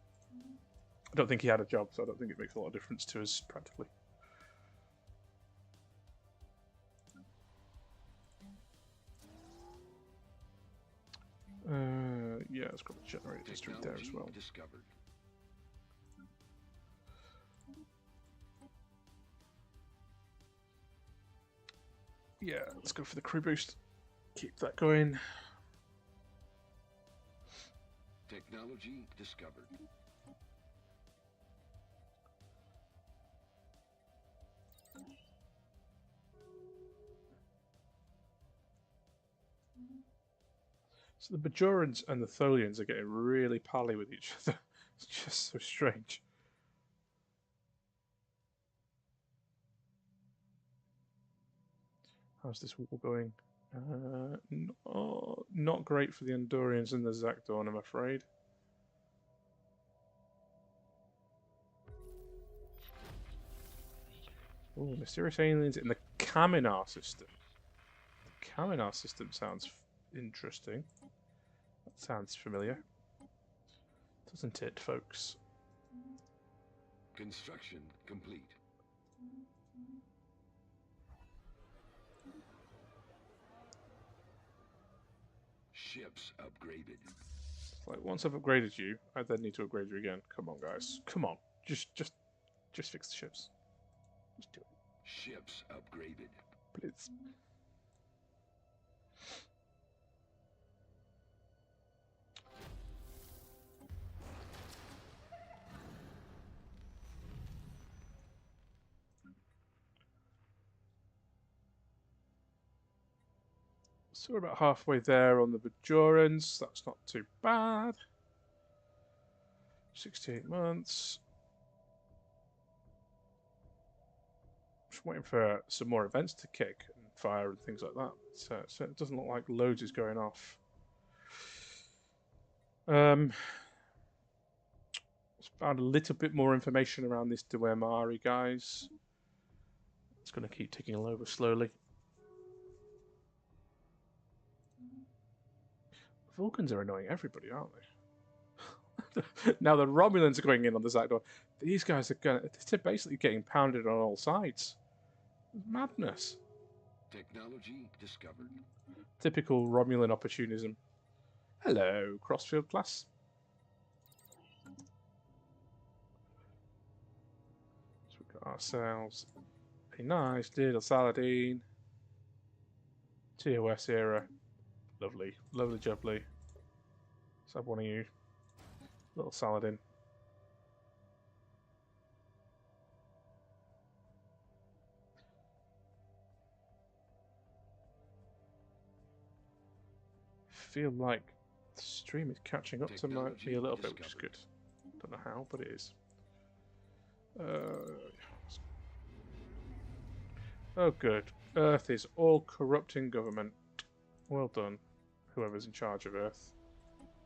I don't think he had a job, so I don't think it makes a lot of difference to us practically. Yeah, it's got the generator district there as well. Discovered. Yeah, let's go for the crew boost. Keep that going. Technology discovered. So the Bajorans and the Tholians are getting really pally with each other. It's just so strange. How's this war going? Not great for the Andorians and the Zakdorn, I'm afraid. Oh, mysterious aliens in the Kaminar system. The Kaminar system sounds interesting. That sounds familiar. Doesn't it, folks? Construction complete. Ships upgraded. Like, once I've upgraded you, I then need to upgrade you again. Come on, guys. Come on. Just fix the ships. Just do it. Ships upgraded. Please. So we're about halfway there on the Bajorans. That's not too bad. 68 months. Just waiting for some more events to kick and fire and things like that. So it doesn't look like loads is going off. Found a little bit more information around this Duemari, guys. It's going to keep ticking over slowly. Vulcans are annoying everybody, aren't they? Now the Romulans are going in on the Zakdor. These guys are they're basically getting pounded on all sides. Madness. Technology discovered. Typical Romulan opportunism. Hello, Crossfield class. So we've got ourselves a nice little Saladin. TOS era. Lovely. Lovely jubbly. Let's have one of you. Little Saladin. Feel like the stream is catching up to me a little bit, which is good. Don't know how, but it is. Oh, good. Earth is all corrupting government. Well done, whoever's in charge of Earth.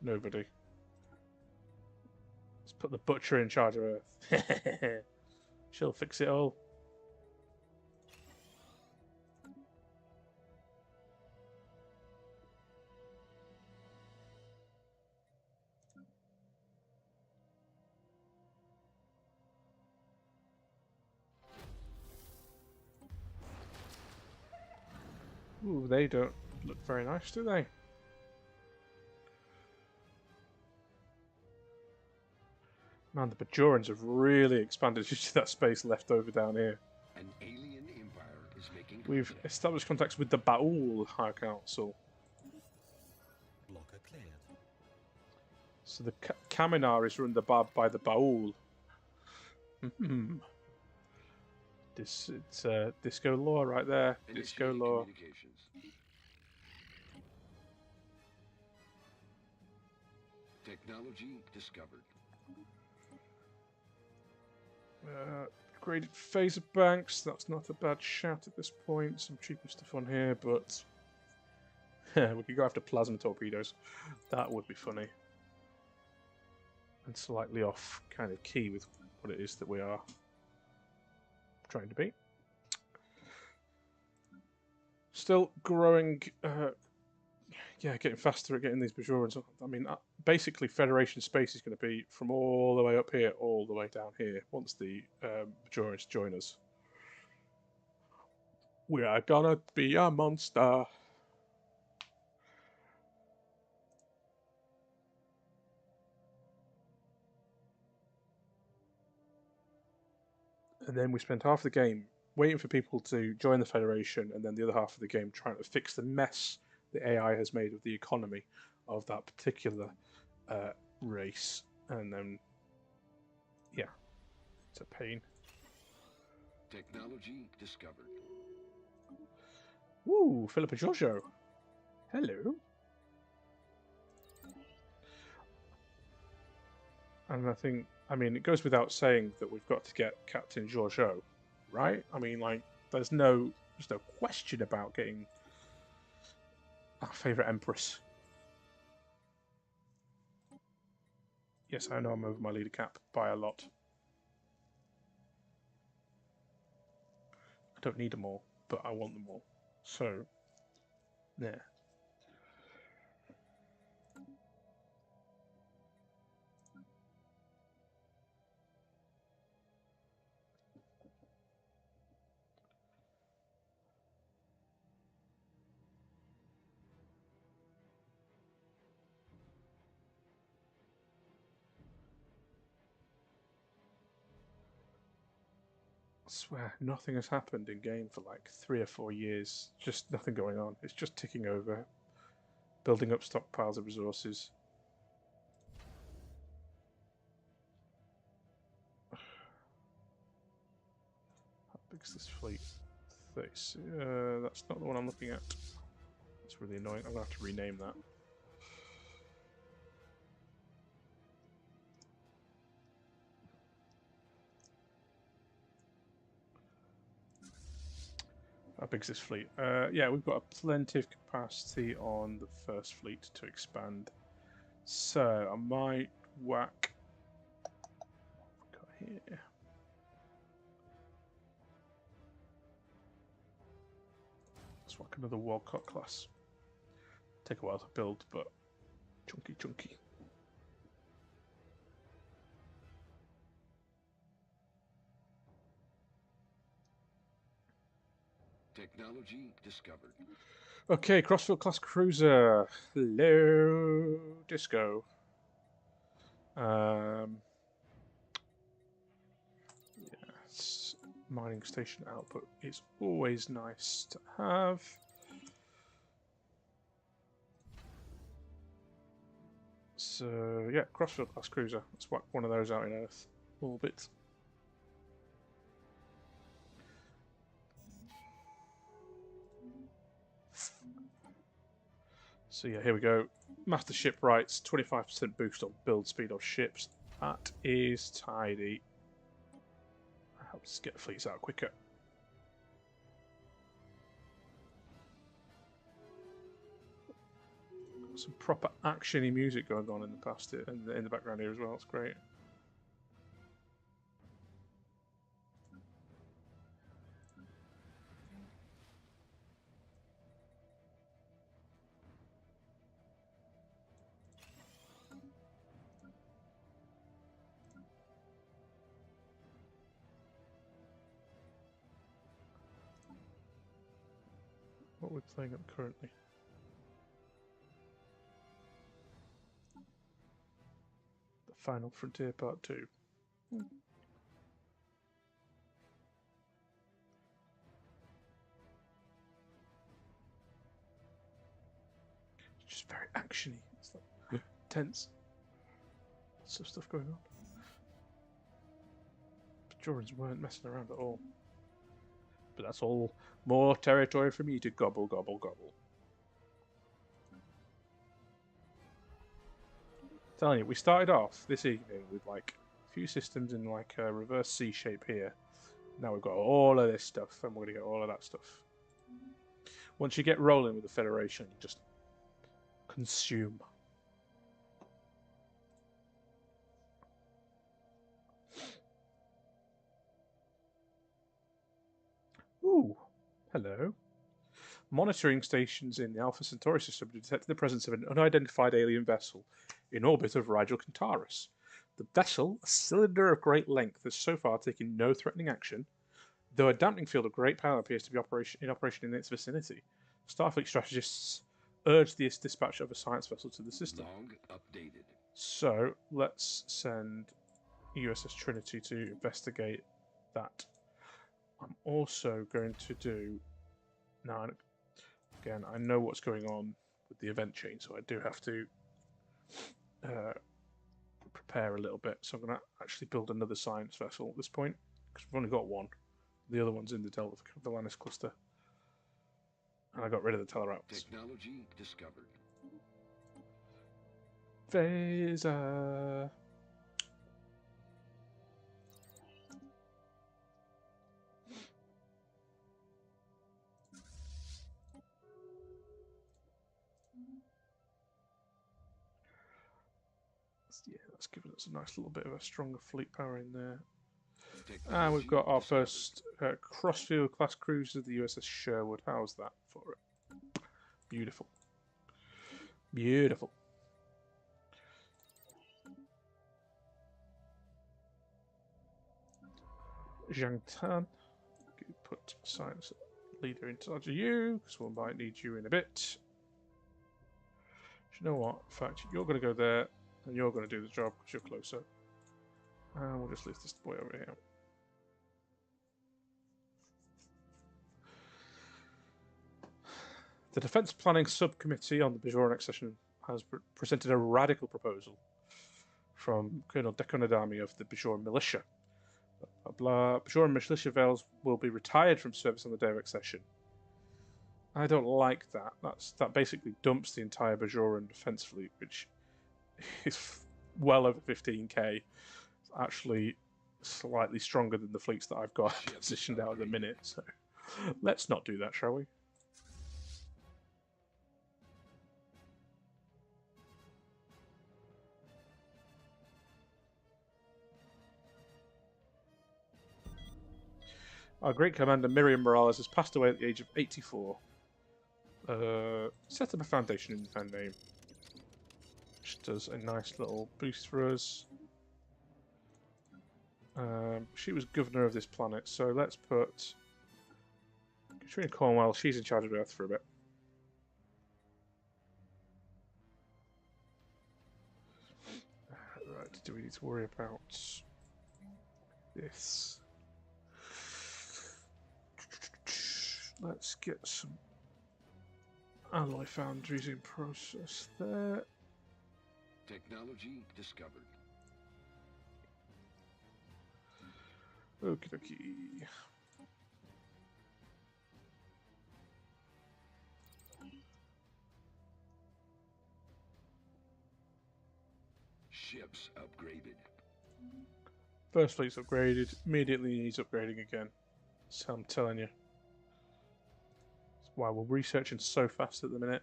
Nobody. Let's put the butcher in charge of Earth. She'll fix it all. Ooh, they don't look very nice, do they? Man, the Bajorans have really expanded into that space left over down here. An alien empire is making We've contact. established contacts with the Baul High Council. Blocker cleared. So the Kaminar is run by the Baul. It's disco law right there. Disco Initiating law. communications. Technology discovered. Graded phaser banks. That's not a bad shout at this point. Some cheaper stuff on here, but we could go after plasma torpedoes. That would be funny. And slightly off kind of key with what it is that we are trying to be. Still growing yeah, getting faster at getting these Bajorans. I mean, basically, Federation space is going to be from all the way up here, all the way down here. Once the Bajorans join us, we are gonna be a monster. And then we spent half the game waiting for people to join the Federation, and then the other half of the game trying to fix the mess the AI has made of the economy of that particular race. And then, yeah, it's a pain. Technology discovered. Woo, Philippa Giorgio. Hello. And I mean, it goes without saying that we've got to get Captain Giorgio, right? I mean, like, there's no question about getting our favourite Empress. Yes, I know I'm over my leader cap by a lot. I don't need them all, but I want them all. So, there. I swear, nothing has happened in game for like 3 or 4 years. Just nothing going on. It's just ticking over, building up stockpiles of resources. How big's this fleet? 30. That's not the one I'm looking at. That's really annoying. I'm going to have to rename that. How big's this fleet? Yeah, we've got plenty of capacity on the first fleet to expand. So I might whack. Got here. Let's whack another Walcott class. Take a while to build, but chunky. Technology discovered. Okay, Crossfield class cruiser. Hello, Disco. Yes, mining station output is always nice to have. So yeah, Crossfield class cruiser. Let's whack one of those out in Earth orbit. So yeah, here we go. Master shipwrights, 25% boost on build speed of ships. That is tidy. That helps us get fleets out quicker. Some proper actiony music going on in the past in the background here as well. It's great. What we're playing up currently. The Final Frontier Part 2. It's just very actiony. It's like tense. Lots of stuff going on. Bajorans weren't messing around at all. But that's all more territory for me to gobble. Telling you, we started off this evening with like a few systems in like a reverse C shape here. Now we've got all of this stuff, and we're going to get all of that stuff. Once you get rolling with the Federation, you just consume. Ooh, hello. Monitoring stations in the Alpha Centauri system detected the presence of an unidentified alien vessel in orbit of Rigel Centaurus. The vessel, a cylinder of great length, has so far taken no threatening action, though a damping field of great power appears to be in operation in its vicinity. Starfleet strategists urge the dispatch of a science vessel to the system. Log updated. So let's send USS Trinity to investigate that. I'm also going to do... Now, again, I know what's going on with the event chain, so I do have to prepare a little bit. So I'm going to actually build another science vessel at this point, because we've only got one. The other one's in the Stellaris cluster. And I got rid of the Tellerats. Technology discovered. Phaser. Yeah, that's given us a nice little bit of a stronger fleet power in there. And we've got our first Crossfield class cruiser, the USS Sherwood. How's that for it? Beautiful. Beautiful. Zhang Tan. Put science leader in charge of you, because we might need you in a bit. You know what? In fact, you're going to go there, and you're going to do the job because you're closer. And we'll just leave this boy over here. The Defence Planning Subcommittee on the Bajoran accession has presented a radical proposal from Colonel Dekonadami of the Bajoran Militia. Bajoran militia veils will be retired from service on the day of accession. I don't like that. That basically dumps the entire Bajoran defence fleet, which is well over 15k. It's actually slightly stronger than the fleets that I've got positioned out at the minute. So let's not do that, shall we? Our great commander Miriam Morales has passed away at the age of 84. Set up a foundation in her name, which does a nice little boost for us. She was governor of this planet, so let's put Katrina Cornwell. She's in charge of Earth for a bit. Right, do we need to worry about this? Let's get some alloy foundries in process there. Technology discovered. Okie dokie. Ships upgraded. First fleet's upgraded. Immediately needs upgrading again. So I'm telling you. That's why we're researching so fast at the minute.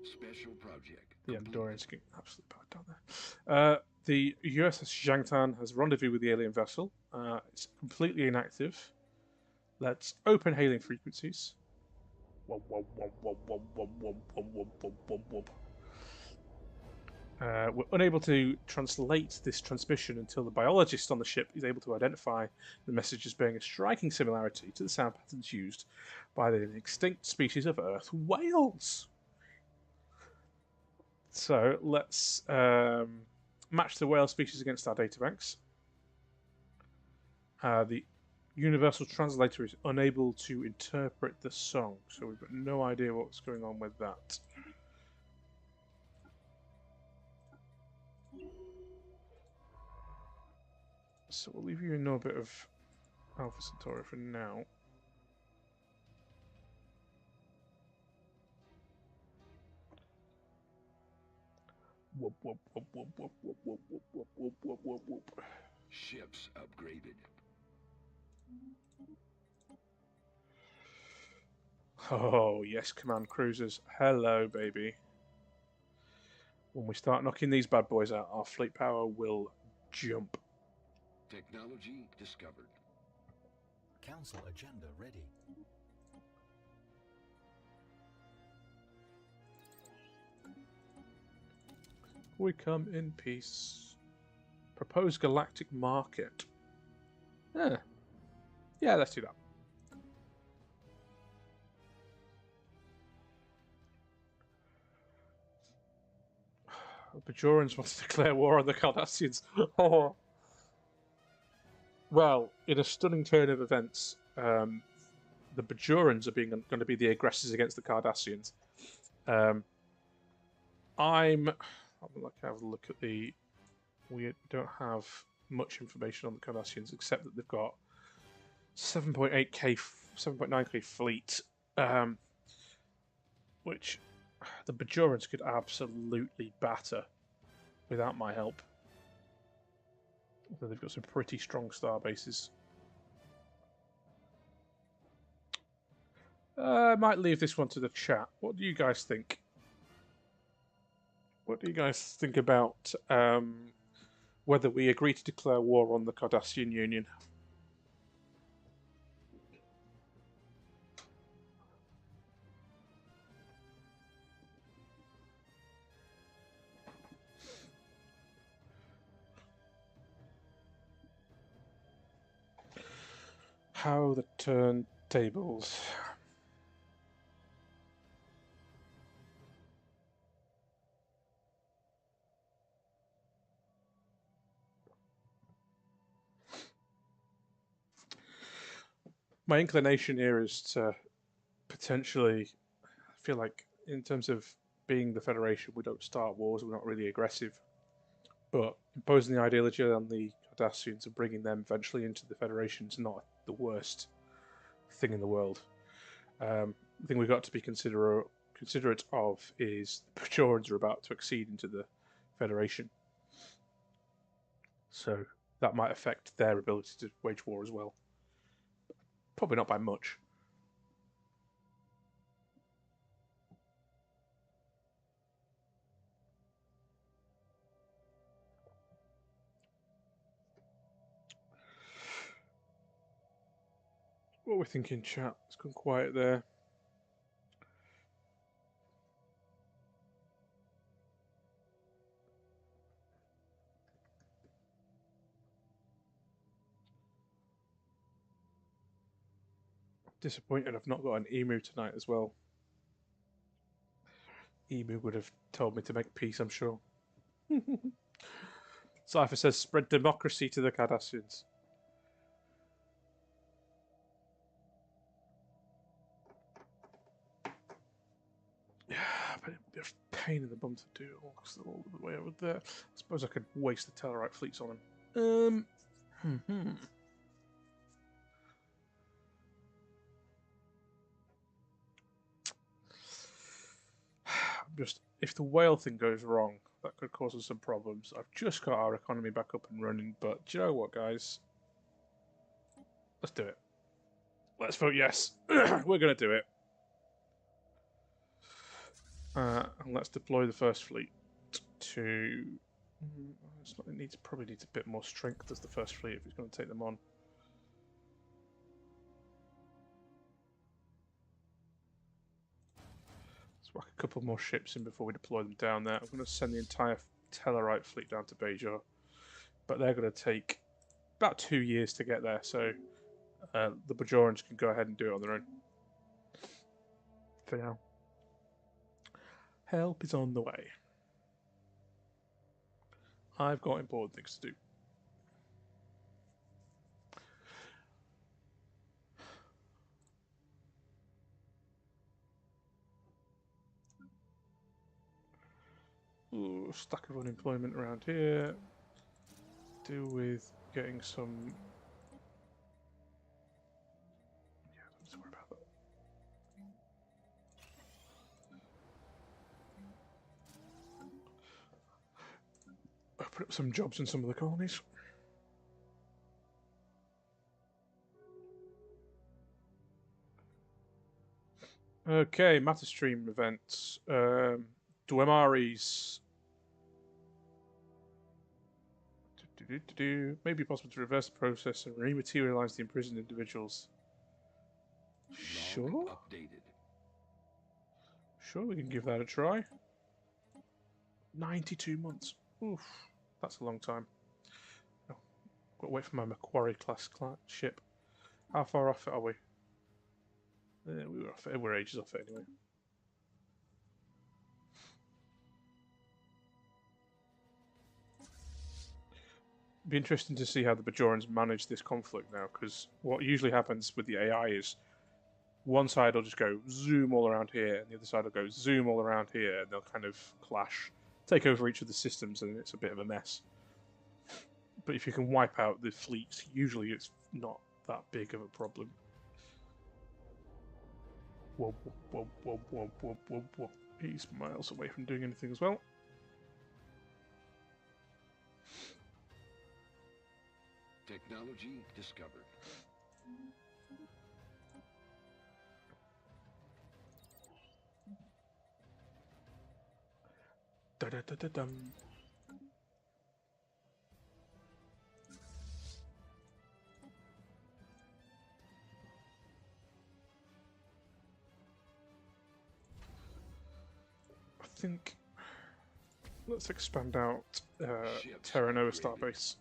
Special project. The Andorians getting absolutely bad down there. The USS Zhangtan has rendezvous with the alien vessel. It's completely inactive. Let's open hailing frequencies. We're unable to translate this transmission until the biologist on the ship is able to identify the message as bearing a striking similarity to the sound patterns used by the extinct species of Earth whales. So let's match the whale species against our databanks. The universal translator is unable to interpret the song, so we've got no idea what's going on with that. So we'll leave you in orbit of Alpha Centauri for now. Whoop, whoop, whoop, whoop, whoop, whoop, whoop, whoop, whoop, whoop, whoop, whoop, whoop. Ships upgraded. Oh, yes, command cruisers. Hello, baby. When we start knocking these bad boys out, our fleet power will jump. Technology discovered. Council agenda ready. We come in peace. Proposed galactic market. Yeah, let's do that. The Bajorans want to declare war on the Cardassians. Oh. Well, in a stunning turn of events, the Bajorans are going to be the aggressors against the Cardassians. I'll have a look at the. We don't have much information on the Cardassians except that they've got 7.9k fleet, which the Bajorans could absolutely batter without my help. Although they've got some pretty strong star bases. I might leave this one to the chat. What do you guys think? What do you guys think about whether we agree to declare war on the Cardassian Union? How the turntables. My inclination here is to potentially feel like, in terms of being the Federation, we don't start wars, we're not really aggressive. But imposing the ideology on the Cardassians and bringing them eventually into the Federation is not the worst thing in the world. The thing we've got to be considerate of is the Bajorans are about to accede into the Federation. So that might affect their ability to wage war as well. Probably not by much. What are we thinking, chat? It's gone quiet there. Disappointed I've not got an emu tonight as well. Emu would have told me to make peace, I'm sure. Cypher says, spread democracy to the Cardassians. Yeah, but it'd be a pain in the bum to do all the way over there. I suppose I could waste the Tellarite fleets on them. Just, if the whale thing goes wrong, that could cause us some problems. I've just got our economy back up and running, but do you know what, guys? Let's do it. Let's vote yes. We're going to do it. And let's deploy the first fleet to... it probably needs a bit more strength as the first fleet if it's going to take them on. Let's whack a couple more ships in before we deploy them down there. I'm going to send the entire Tellarite fleet down to Bajor, but they're going to take about 2 years to get there, so the Bajorans can go ahead and do it on their own. For now. Help is on the way. I've got important things to do. Ooh, stack of unemployment around here. Deal with getting some... Yeah, don't have to worry about that. Open up some jobs in some of the colonies. Okay, matter stream events. Dwemarys. Maybe possible to reverse the process and rematerialize the imprisoned individuals. Sure. Log updated. Sure, we can give that a try. 92 months. Oof, that's a long time. Oh, got to wait for my Macquarie class ship. How far off it are we? We were off it. We're ages off it anyway. Be interesting to see how the Bajorans manage this conflict now, because what usually happens with the AI is one side will just go zoom all around here, and the other side will go zoom all around here, and they'll kind of clash, take over each of the systems, and it's a bit of a mess. But if you can wipe out the fleets, usually it's not that big of a problem. Whoa, whoa, whoa, whoa, whoa, whoa, whoa. He's miles away from doing anything as well. Technology discovered. Da da da da dum. I think let's expand out Terra Nova Starbase.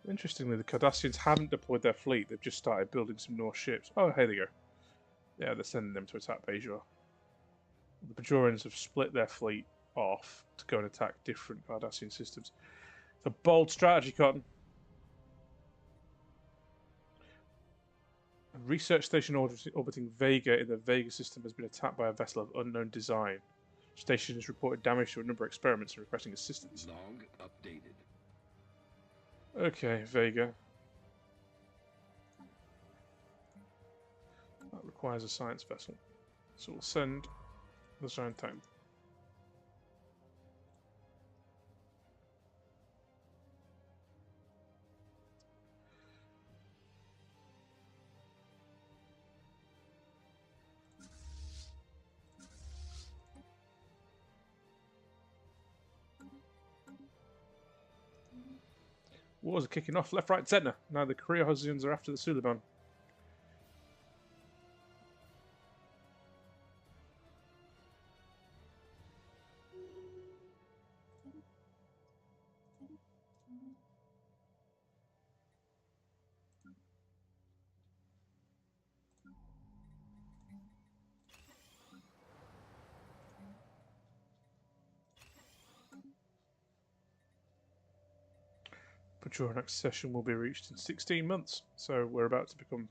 Interestingly, the Cardassians haven't deployed their fleet, they've just started building some Norse ships. Oh, here they go. Yeah, they're sending them to attack Bajor. The Bajorans have split their fleet off to go and attack different Cardassian systems. It's a bold strategy, Cotton. A research station orbiting Vega in the Vega system has been attacked by a vessel of unknown design. The station has reported damage to a number of experiments and requesting assistance. Log updated. Okay, Vega. That requires a science vessel. So we'll send the Giant Titan. Wars are kicking off left, right, centre. Now the Korea-Hosians are after the Suliban. Bajoran accession will be reached in 16 months, so we're about to become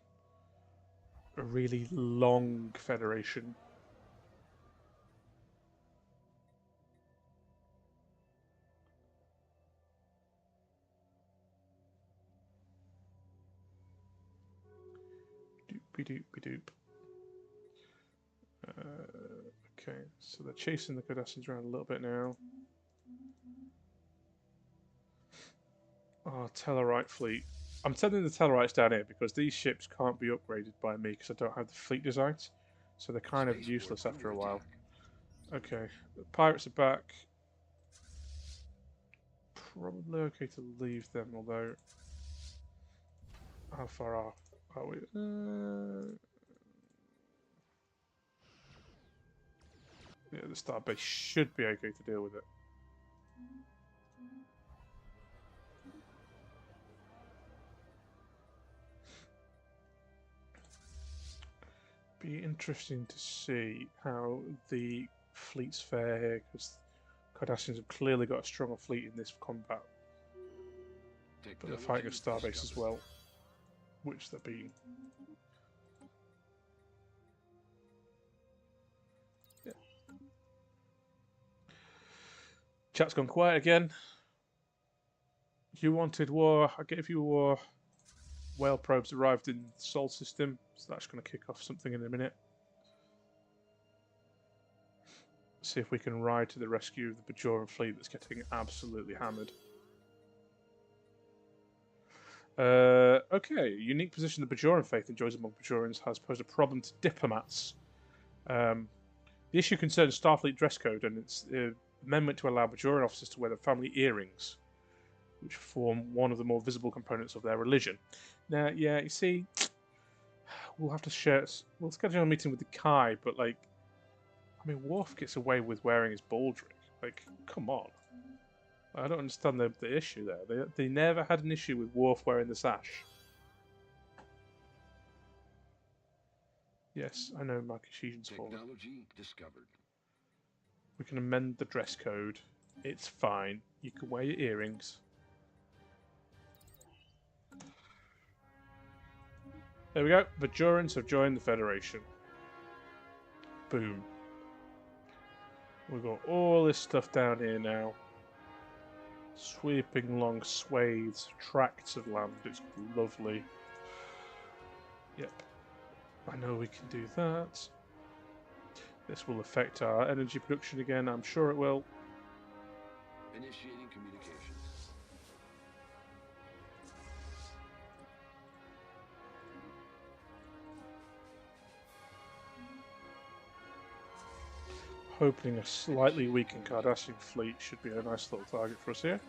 a really long federation. Doop-be-doop-be-doop. Okay, so they're chasing the Cardassians around a little bit now. Oh, Tellarite fleet. I'm sending the Tellarites down here because these ships can't be upgraded by me because I don't have the fleet designs. So they're kind of useless after a while. Okay, the pirates are back. Probably okay to leave them, although... How far off are we? Yeah, the starbase should be okay to deal with it. Be interesting to see how the fleets fare here, because Cardassians have clearly got a stronger fleet in this combat. But they're fighting a starbase as well, which they're being. Yeah. Chat's gone quiet again. You wanted war, I gave you war. Whale probes arrived in the Sol system, so that's going to kick off something in a minute. See if we can ride to the rescue of the Bajoran fleet that's getting absolutely hammered. Okay, unique position the Bajoran faith enjoys among Bajorans has posed a problem to diplomats. The issue concerns Starfleet dress code and its amendment to allow Bajoran officers to wear the family earrings, which form one of the more visible components of their religion. Now, yeah, you see, we'll have to share. We'll schedule a meeting with the Kai, but like, I mean, Worf gets away with wearing his baldric. Like, come on. I don't understand the issue there. They never had an issue with Worf wearing the sash. Yes, I know my Cartesian's fallen. Technology discovered. We can amend the dress code. It's fine. You can wear your earrings. There we go. Bajorans have joined the Federation. Boom. We've got all this stuff down here now. Sweeping long swathes, tracts of land. It's lovely. Yep. I know we can do that. This will affect our energy production again. I'm sure it will. Initiating communications. Hoping a slightly weakened Cardassian fleet should be a nice little target for us here.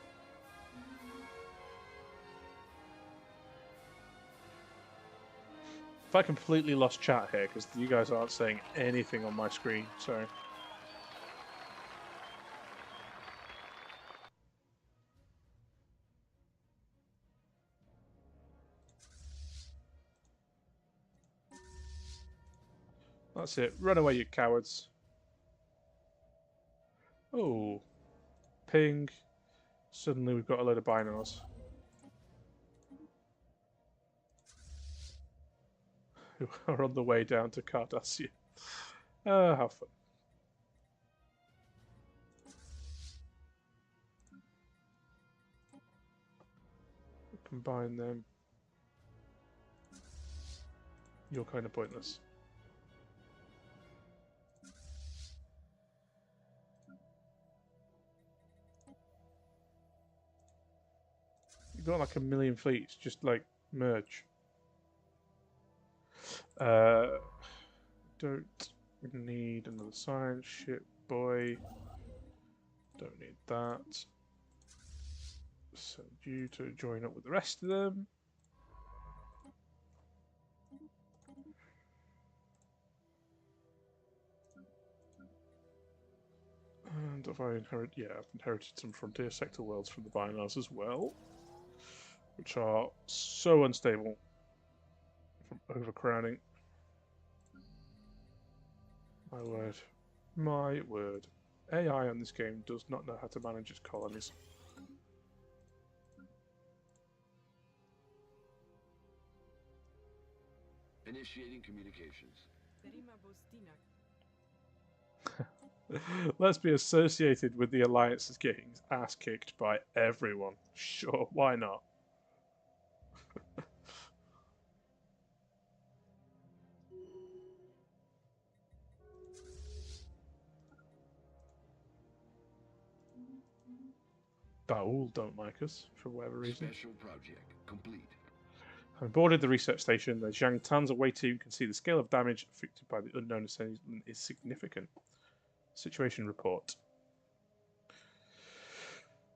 If I completely lost chat here, because you guys aren't saying anything on my screen, so... That's it. Run away, you cowards. Oh. Ping. Suddenly we've got a load of Bynars. Who are on the way down to Cardassia. How fun. Combine them. You're kind of pointless. You've got like a million fleets, just like merge. Don't need another science ship, boy. Don't need that. Send you to join up with the rest of them. And have I inherited? Yeah, I've inherited some frontier sector worlds from the Bynars as well, which are so unstable from overcrowding. My word. My word. AI on this game does not know how to manage its colonies. Initiating communications. Let's be associated with the Alliance that's getting its ass kicked by everyone. Sure, why not? Baul don't like us for whatever reason. Special project complete. Having boarded the research station, the Zhang Tan's away team can see the scale of damage affected by the unknown assailant is significant. Situation report.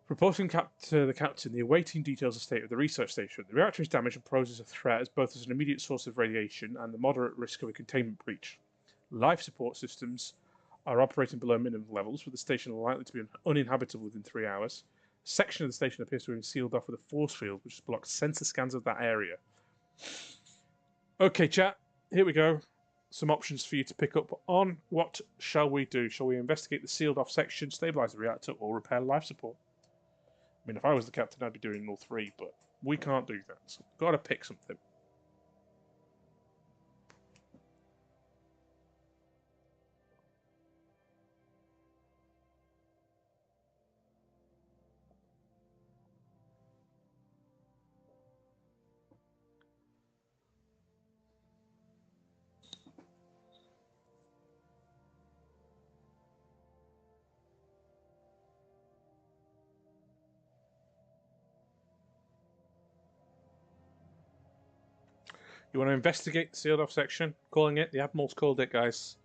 Reporting to the captain, the awaiting details of state of the research station. The reactor is damaged and poses a threat as both as an immediate source of radiation and the moderate risk of a containment breach. Life support systems are operating below minimum levels, with the station likely to be uninhabitable within 3 hours. A section of the station appears to have been sealed off with a force field, which has blocked sensor scans of that area. Okay, chat, here we go. Some options for you to pick up on. What shall we do? Shall we investigate the sealed off section, stabilize the reactor, or repair life support? I mean, if I was the captain, I'd be doing all three, but we can't do that. So we've got to pick something. You want to investigate the sealed off section? Calling it. The Admiral's called it, guys.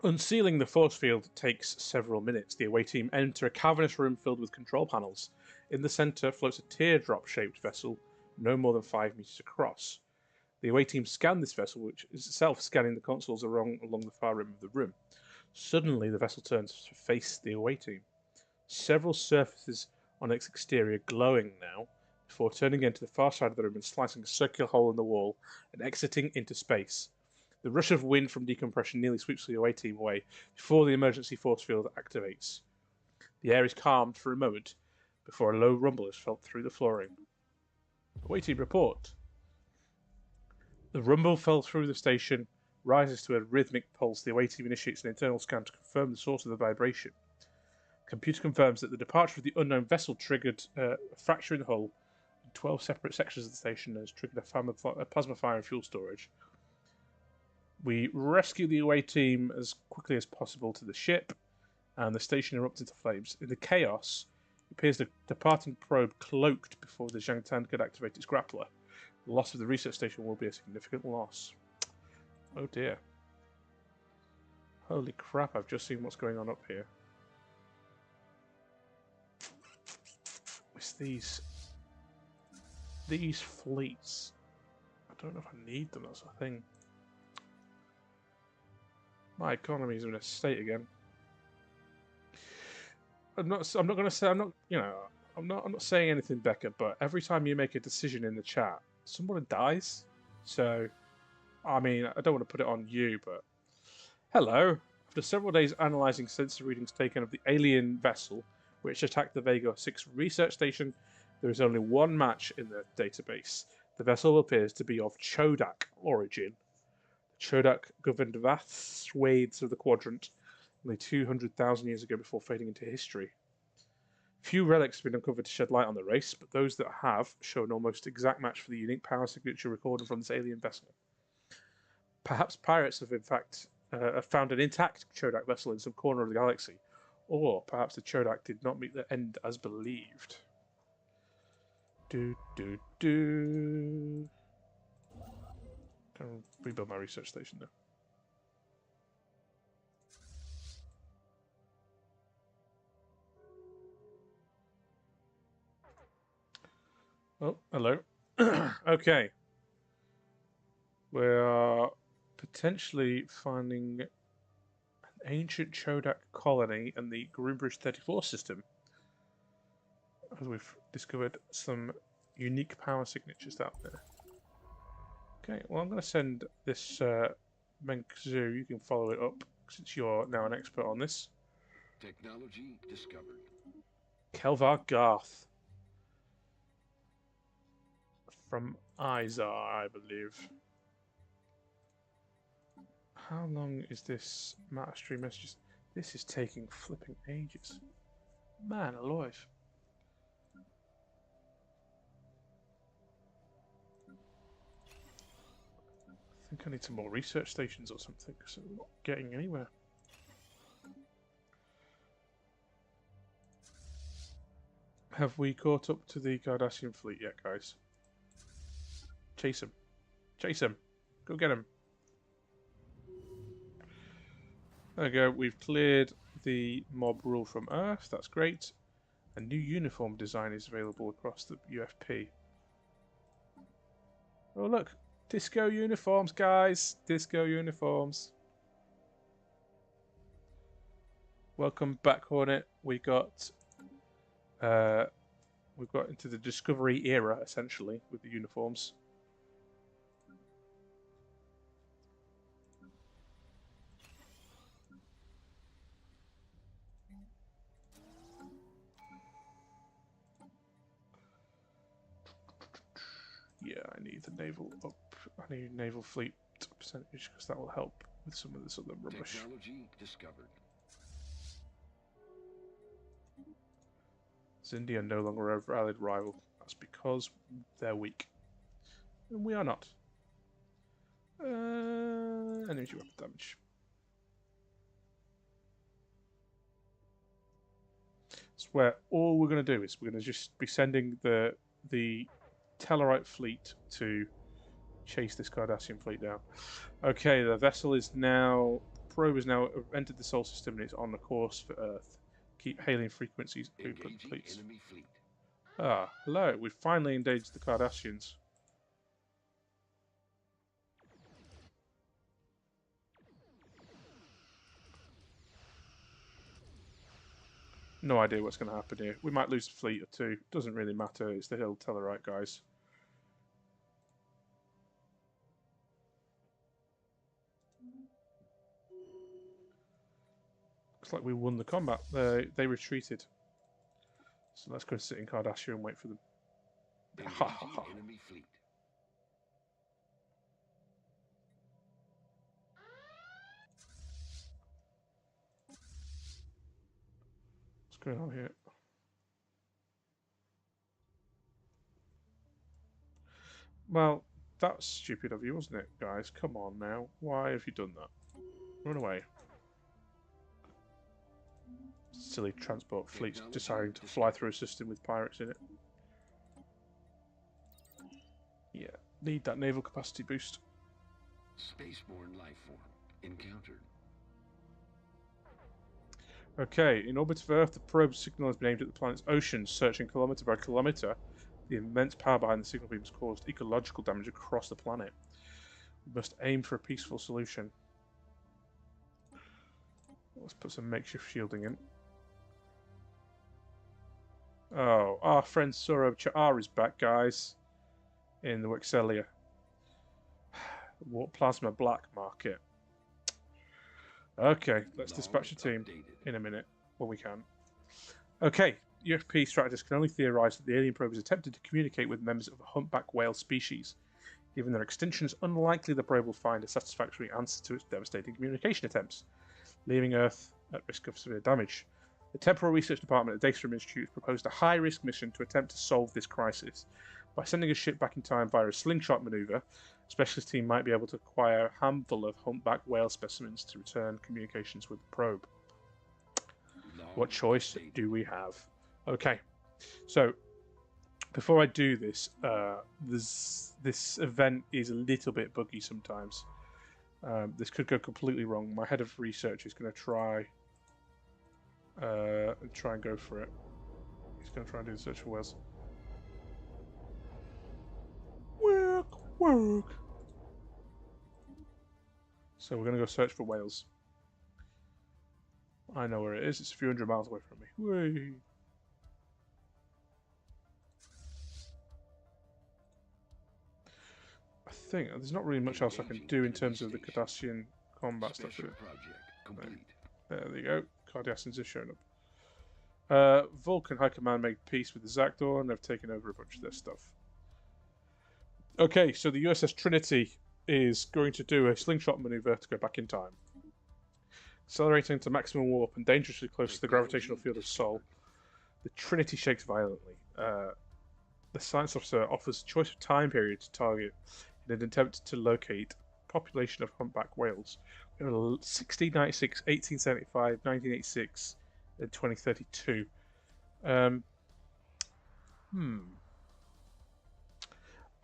Unsealing the force field takes several minutes. The away team enter a cavernous room filled with control panels. In the centre floats a teardrop-shaped vessel no more than 5 meters across. The away team scan this vessel, which is itself scanning the consoles along the far rim of the room. Suddenly, the vessel turns to face the away team. Several surfaces on its exterior glowing now, before turning again to the far side of the room and slicing a circular hole in the wall and exiting into space. The rush of wind from decompression nearly sweeps the away team away before the emergency force field activates. The air is calmed for a moment before a low rumble is felt through the flooring. Away team report. The rumble fell through the station, rises to a rhythmic pulse. The away team initiates an internal scan to confirm the source of the vibration. Computer confirms that the departure of the unknown vessel triggered a fracture in the hull in 12 separate sections of the station and has triggered a plasma fire and fuel storage. We rescue the away team as quickly as possible to the ship, and the station erupts into flames. In the chaos, it appears the departing probe cloaked before the Zhangtan could activate its grappler. The loss of the research station will be a significant loss. Oh dear. Holy crap, I've just seen what's going on up here. It's these fleets. I don't know if I need them, that's the thing. My economy is in a state again. I'm not saying anything, Becca, but every time you make a decision in the chat, someone dies. So, I mean, I don't want to put it on you, but hello. After several days analysing sensor readings taken of the alien vessel which attacked the Vega 6 research station, there is only one match in the database. The vessel appears to be of Chodak origin. Chodak governed vast swathes of the quadrant only 200,000 years ago before fading into history. Few relics have been uncovered to shed light on the race, but those that have show an almost exact match for the unique power signature recorded from this alien vessel. Perhaps pirates have in fact found an intact Chodak vessel in some corner of the galaxy, or perhaps the Chodak did not meet their end as believed. Can rebuild my research station now. Oh, hello. Okay. We are potentially finding an ancient Chodak colony in the Groombridge 34 system, as we've discovered some unique power signatures out there. Okay, well, I'm going to send this Menkzu. You can follow it up since you're now an expert on this. Technology discovered. Kelvar Garth from Izar, I believe. How long is this matter stream messages? This is taking flipping ages. Man alive. I think I need some more research stations or something, because I'm not getting anywhere. Have we caught up to the Cardassian fleet yet, guys? Chase him. Chase him. Go get him. There we go. We've cleared the mob rule from Earth. That's great. A new uniform design is available across the UFP. Oh, look. Disco uniforms, guys. Disco uniforms. Welcome back, Hornet. We've got into the Discovery era, essentially, with the uniforms. Yeah, I need the naval up. I need naval fleet percentage because that will help with some of this other rubbish. Technology discovered. Zindia no longer a valid rival. That's because they're weak. And we are not. Energy weapon damage. So where all we're going to do is we're going to just be sending the Tellarite fleet to chase this Cardassian fleet down. Okay, the vessel is now probe has now entered the solar system and it's on a course for Earth. Keep hailing frequencies open, Engaging please. enemy fleet. Ah, hello. We've finally engaged the Cardassians. No idea what's going to happen here. We might lose a fleet or two. Doesn't really matter. It's the Hill Tellarite guys. Looks like we won the combat. They retreated. So let's go sit in Cardassia and wait for them. Ha ha ha. Enemy fleet. What's going on here? Well, that's stupid of you, wasn't it, guys? Come on now. Why have you done that? Run away. Silly transport fleet deciding to fly through a system with pirates in it. Yeah, need that naval capacity boost. Spaceborne life form encountered. Okay, in orbit of Earth, the probe signal has been aimed at the planet's oceans, searching kilometre by kilometre. The immense power behind the signal beam has caused ecological damage across the planet. We must aim for a peaceful solution. Let's put some makeshift shielding in. Oh, our friend Suro Cha'ar is back, guys. In the Wexelia. Plasma black market. Okay, let's dispatch a team in a minute. Well, we can. Okay, UFP strategists can only theorise that the alien probe has attempted to communicate with members of a humpback whale species. Given their extinction, it's unlikely the probe will find a satisfactory answer to its devastating communication attempts, leaving Earth at risk of severe damage. The Temporal Research Department at the Datarum Institute proposed a high-risk mission to attempt to solve this crisis. By sending a ship back in time via a slingshot manoeuvre, a specialist team might be able to acquire a handful of humpback whale specimens to return communications with the probe. What choice do we have? Okay, so before I do this, this event is a little bit buggy sometimes. This could go completely wrong. My head of research is going to try and go for it. He's going to try and do the search for whales. Work. So we're going to go search for whales. I know where it is. It's a few hundred miles away from me. Whee! I think there's not really much else I can do in terms of the Cardassian combat stuff. Project complete. There you go. Cardassians have shown up. Vulcan High Command made peace with the Zakdor and they've taken over a bunch of their stuff. Okay, so the USS Trinity is going to do a slingshot maneuver to go back in time. Accelerating to maximum warp and dangerously close to the gravitational field of Sol, the Trinity shakes violently. The science officer offers a choice of time period to target in an attempt to locate a population of humpback whales. We have 1696, 1875, 1986, and 2032.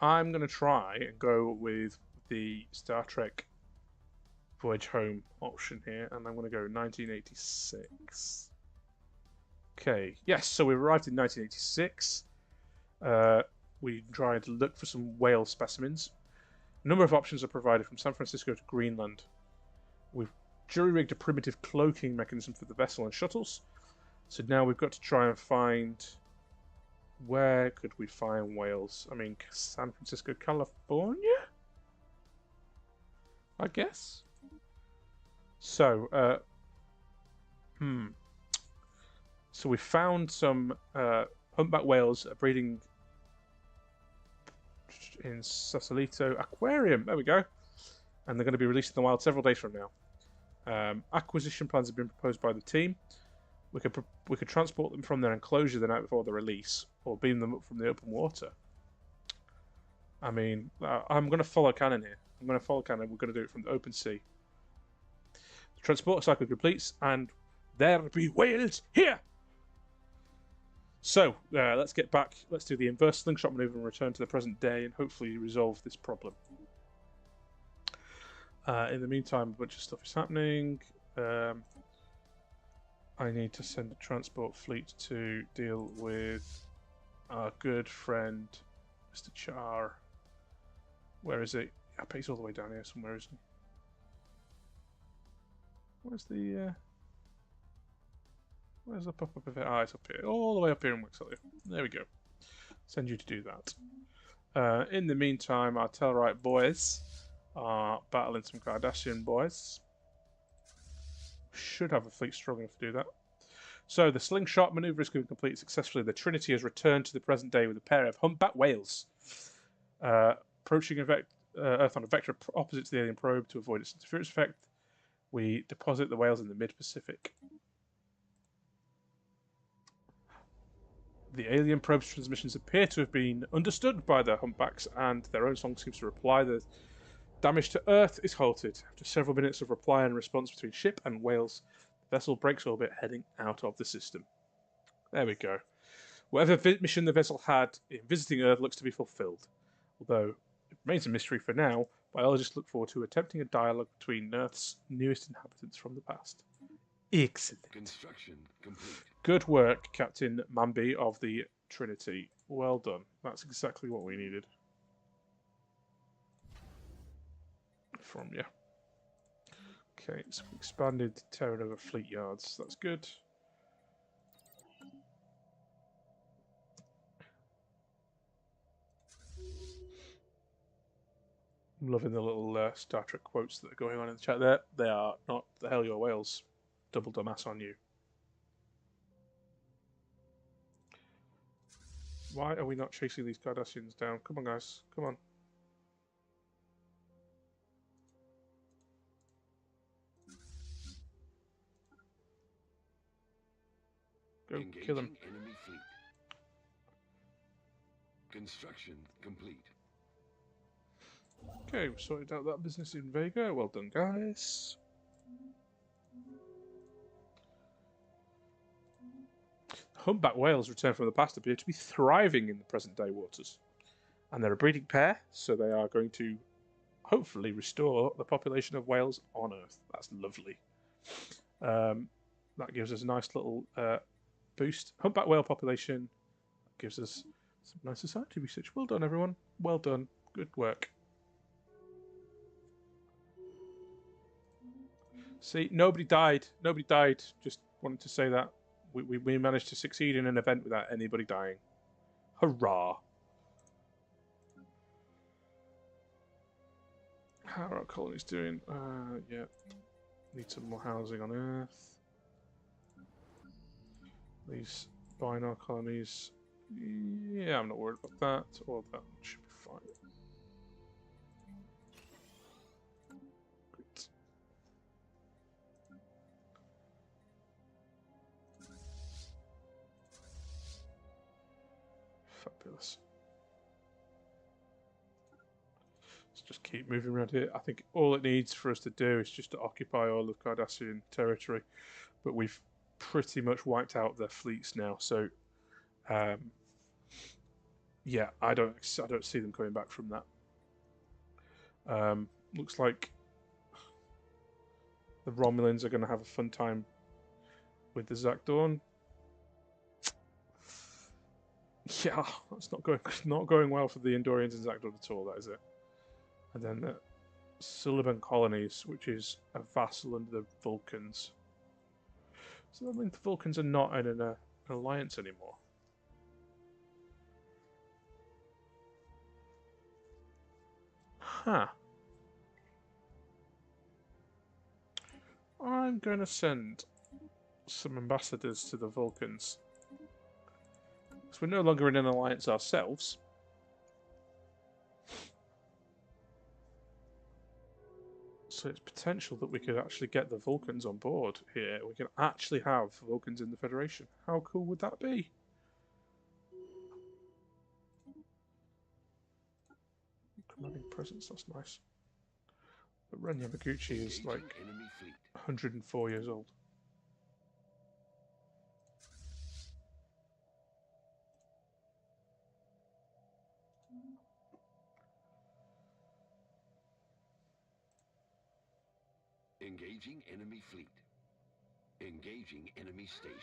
I'm going to try and go with the Star Trek Voyage Home option here, and I'm going to go 1986. Okay, yes, so we arrived in 1986. We tried to look for some whale specimens. A number of options are provided from San Francisco to Greenland. We've jury-rigged a primitive cloaking mechanism for the vessel and shuttles. So now we've got to try and find... Where could we find whales? I mean, San Francisco, California? I guess. So, So we found some humpback whales breeding in Sausalito Aquarium. There we go. And they're going to be released in the wild several days from now. Acquisition plans have been proposed by the team. We could transport them from their enclosure the night before the release, or beam them up from the open water. I mean, I'm going to follow canon here. I'm going to follow canon. We're going to do it from the open sea. The transport cycle completes, and there be whales here! So, let's get back. Let's do the inverse slingshot maneuver and return to the present day and hopefully resolve this problem. In the meantime, a bunch of stuff is happening. I need to send a transport fleet to deal with our good friend, Mr. Char. Where is he? I bet he's all the way down here somewhere, isn't he? Where's the pop-up event? Ah, it's up here. All the way up here in Wixelia. There we go. Send you to do that. In the meantime, our Tellarite boys are battling some Cardassian boys. Should have a fleet strong enough to do that. So the slingshot maneuver is completed successfully. The Trinity has returned to the present day with a pair of humpback whales. Approaching Earth on a vector opposite to the alien probe to avoid its interference effect. We deposit the whales in the mid-Pacific. The alien probe's transmissions appear to have been understood by the humpbacks, and their own song seems to reply. The damage to Earth is halted. After several minutes of reply and response between ship and whales, the vessel breaks orbit, heading out of the system. There we go. Whatever mission the vessel had in visiting Earth looks to be fulfilled. Although it remains a mystery for now, biologists look forward to attempting a dialogue between Earth's newest inhabitants from the past. Excellent. Construction complete. Good work, Captain Mambi of the Trinity. Well done. That's exactly what we needed from you. Okay, so we expanded Terra Nova fleet yards. That's good. I'm loving the little Star Trek quotes that are going on in the chat there. They are not the hell your whales. Double dumbass on you. Why are we not chasing these Cardassians down? Come on, guys. Come on. Go Engaging kill them. enemy fleet. Construction complete. Okay, we sorted out that business in Vega. Well done, guys. Humpback whales returned from the past appear to be thriving in the present-day waters. And they're a breeding pair, so they are going to hopefully restore the population of whales on Earth. That's lovely. That gives us a nice little boost. Humpback whale population gives us some nice society research. Well done, everyone. Well done. Good work. See, nobody died. Nobody died. Just wanted to say that. We managed to succeed in an event without anybody dying. Hurrah. How are our colonies doing? Yeah. Need some more housing on Earth. These Bynar colonies. Yeah, I'm not worried about that. Or that should be fine. Great. Fabulous. Let's just keep moving around here. I think all it needs for us to do is just to occupy all of Cardassian territory, but we've pretty much wiped out their fleets now. So, yeah, I don't see them coming back from that. Looks like the Romulans are going to have a fun time with the Zakdawn. Yeah, that's not going well for the Andorians and Zakdawn at all. That is it. And then the Suliban colonies, which is a vassal under the Vulcans. So that means the Vulcans are not in an alliance anymore. Huh. I'm going to send some ambassadors to the Vulcans. Because we're no longer in an alliance ourselves. So it's potential that we could actually get the Vulcans on board here. We can actually have Vulcans in the Federation. How cool would that be? Commanding presence, that's nice. But Ren Yamaguchi is like 104 years old. Engaging enemy fleet. Engaging enemy station.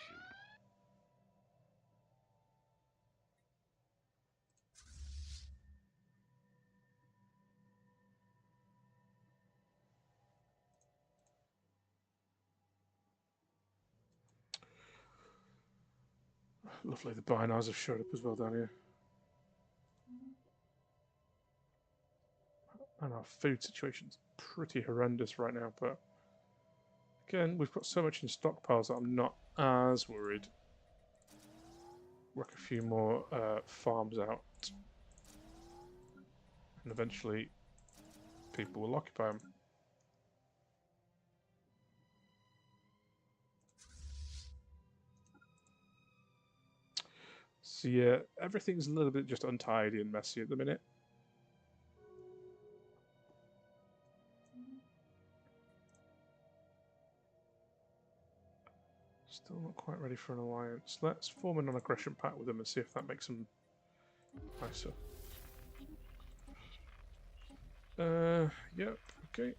Lovely, the Bynars have showed up as well down here. And our food situation's pretty horrendous right now, but again, we've got so much in stockpiles that I'm not as worried. Work a few more farms out, and eventually people will occupy them. So yeah, everything's a little bit just untidy and messy at the minute. Still not quite ready for an alliance. Let's form a non-aggression pact with them and see if that makes them nicer. Yep, okay.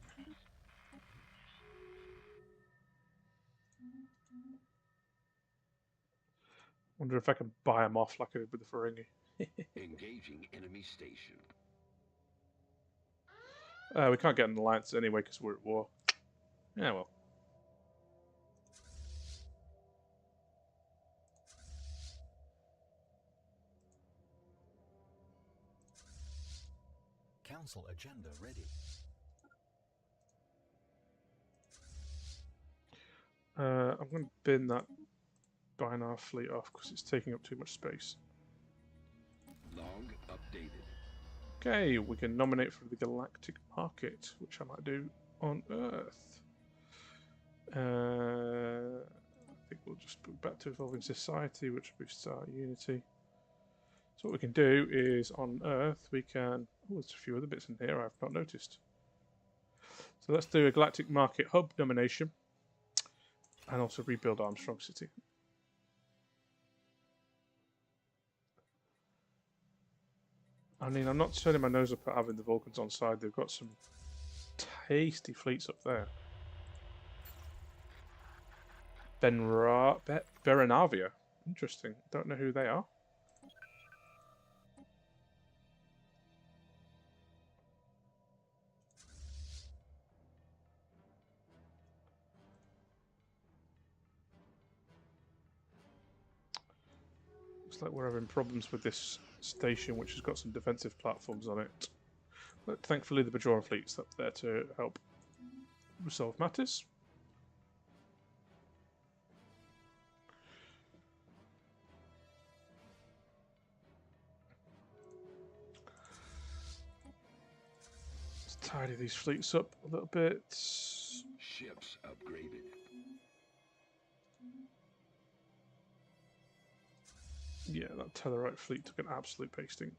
Wonder if I can buy them off like I did with the Ferengi. Engaging enemy station. We can't get an alliance anyway because we're at war. Yeah, well. Council agenda ready. I'm going to bin that Bynar fleet off because it's taking up too much space. Log updated. Okay, we can nominate for the Galactic Market, which I might do on Earth. I think we'll just put back to Evolving Society, which boosts our Unity. So what we can do is on Earth we can... Oh, there's a few other bits in here I've not noticed. So let's do a Galactic Market Hub nomination. And also rebuild Armstrong City. I mean, I'm not turning my nose up at having the Vulcans on side. They've got some tasty fleets up there. Berenavia. Interesting. Don't know who they are. Looks like we're having problems with this station, which has got some defensive platforms on it. But thankfully, the Bajoran fleet's up there to help resolve matters. Let's tidy these fleets up a little bit. Ships upgraded. Yeah, that Tellarite fleet took an absolute pasting.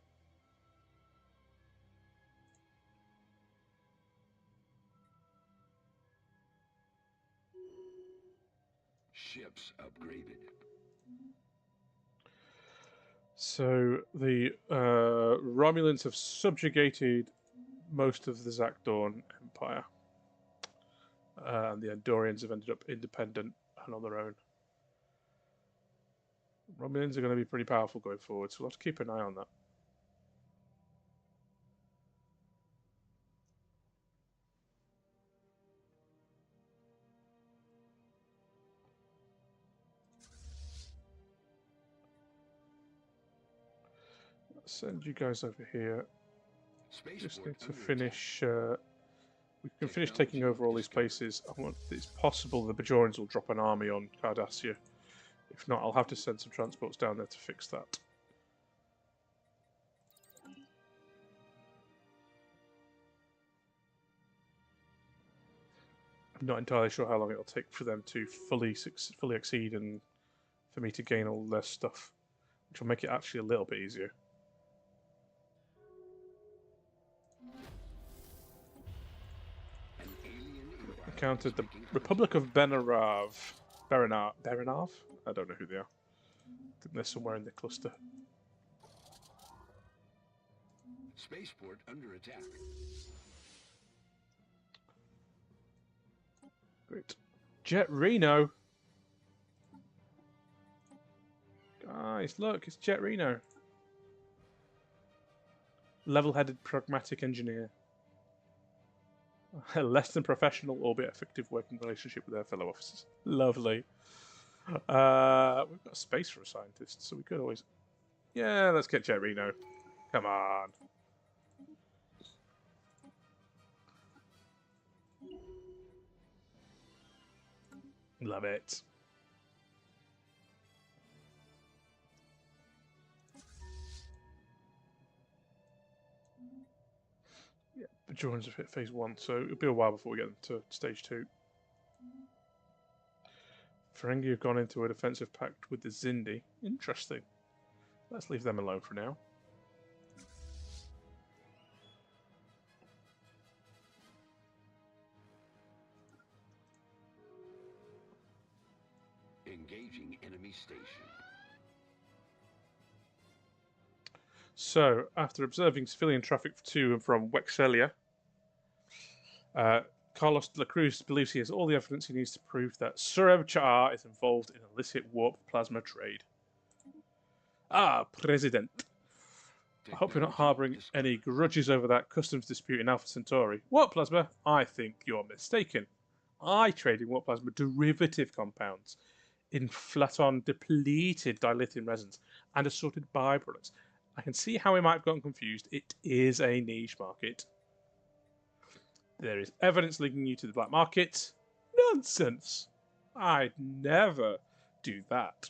Ships upgraded. So the Romulans have subjugated most of the Zakdorn Empire. And the Andorians have ended up independent and on their own. Romulans are going to be pretty powerful going forward, so we'll have to keep an eye on that. Let's send you guys over here. Just need to finish. We can finish taking over all these places. It's possible the Bajorans will drop an army on Cardassia. If not, I'll have to send some transports down there to fix that. I'm not entirely sure how long it'll take for them to fully accede and for me to gain all their stuff, which will make it actually a little bit easier. Encountered the Republic of Bernarav. Beranav? I don't know who they are. I think they're somewhere in the cluster. Spaceport under attack. Great. Jet Reno. Guys, look, it's Jet Reno. Level-headed, pragmatic engineer. A less than professional, albeit effective working relationship with their fellow officers. Lovely. We've got space for a scientist, so we could always... Yeah, let's get Jet Reno. Come on. Love it. Yeah, the drones have hit phase 1, so it'll be a while before we get to stage 2. Ferengi have gone into a defensive pact with the Zindi. Interesting. Let's leave them alone for now. Engaging enemy station. So, after observing civilian traffic to and from Wexelia, Carlos de la Cruz believes he has all the evidence he needs to prove that Surab Char is involved in illicit warp plasma trade. Ah, President. I hope you're not harboring any grudges over that customs dispute in Alpha Centauri. Warp plasma? I think you're mistaken. I trade in warp plasma derivative compounds, inflaton depleted dilithium resins, and assorted byproducts. I can see how we might have gotten confused. It is a niche market. There is evidence linking you to the black market. Nonsense. I'd never do that.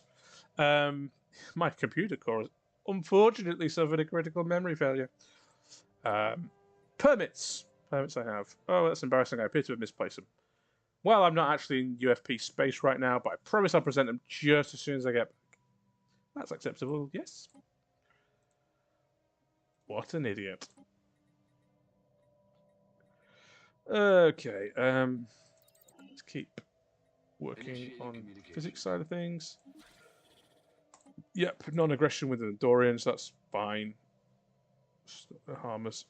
My computer core has unfortunately suffered a critical memory failure. Permits. Permits I have. Oh, that's embarrassing. I appear to have misplaced them. Well, I'm not actually in UFP space right now, but I promise I'll present them just as soon as I get back. That's acceptable, yes. What an idiot. Okay, let's keep working on the physics side of things. Yep, non-aggression with the Andorians, that's fine. It's not gonna harm us.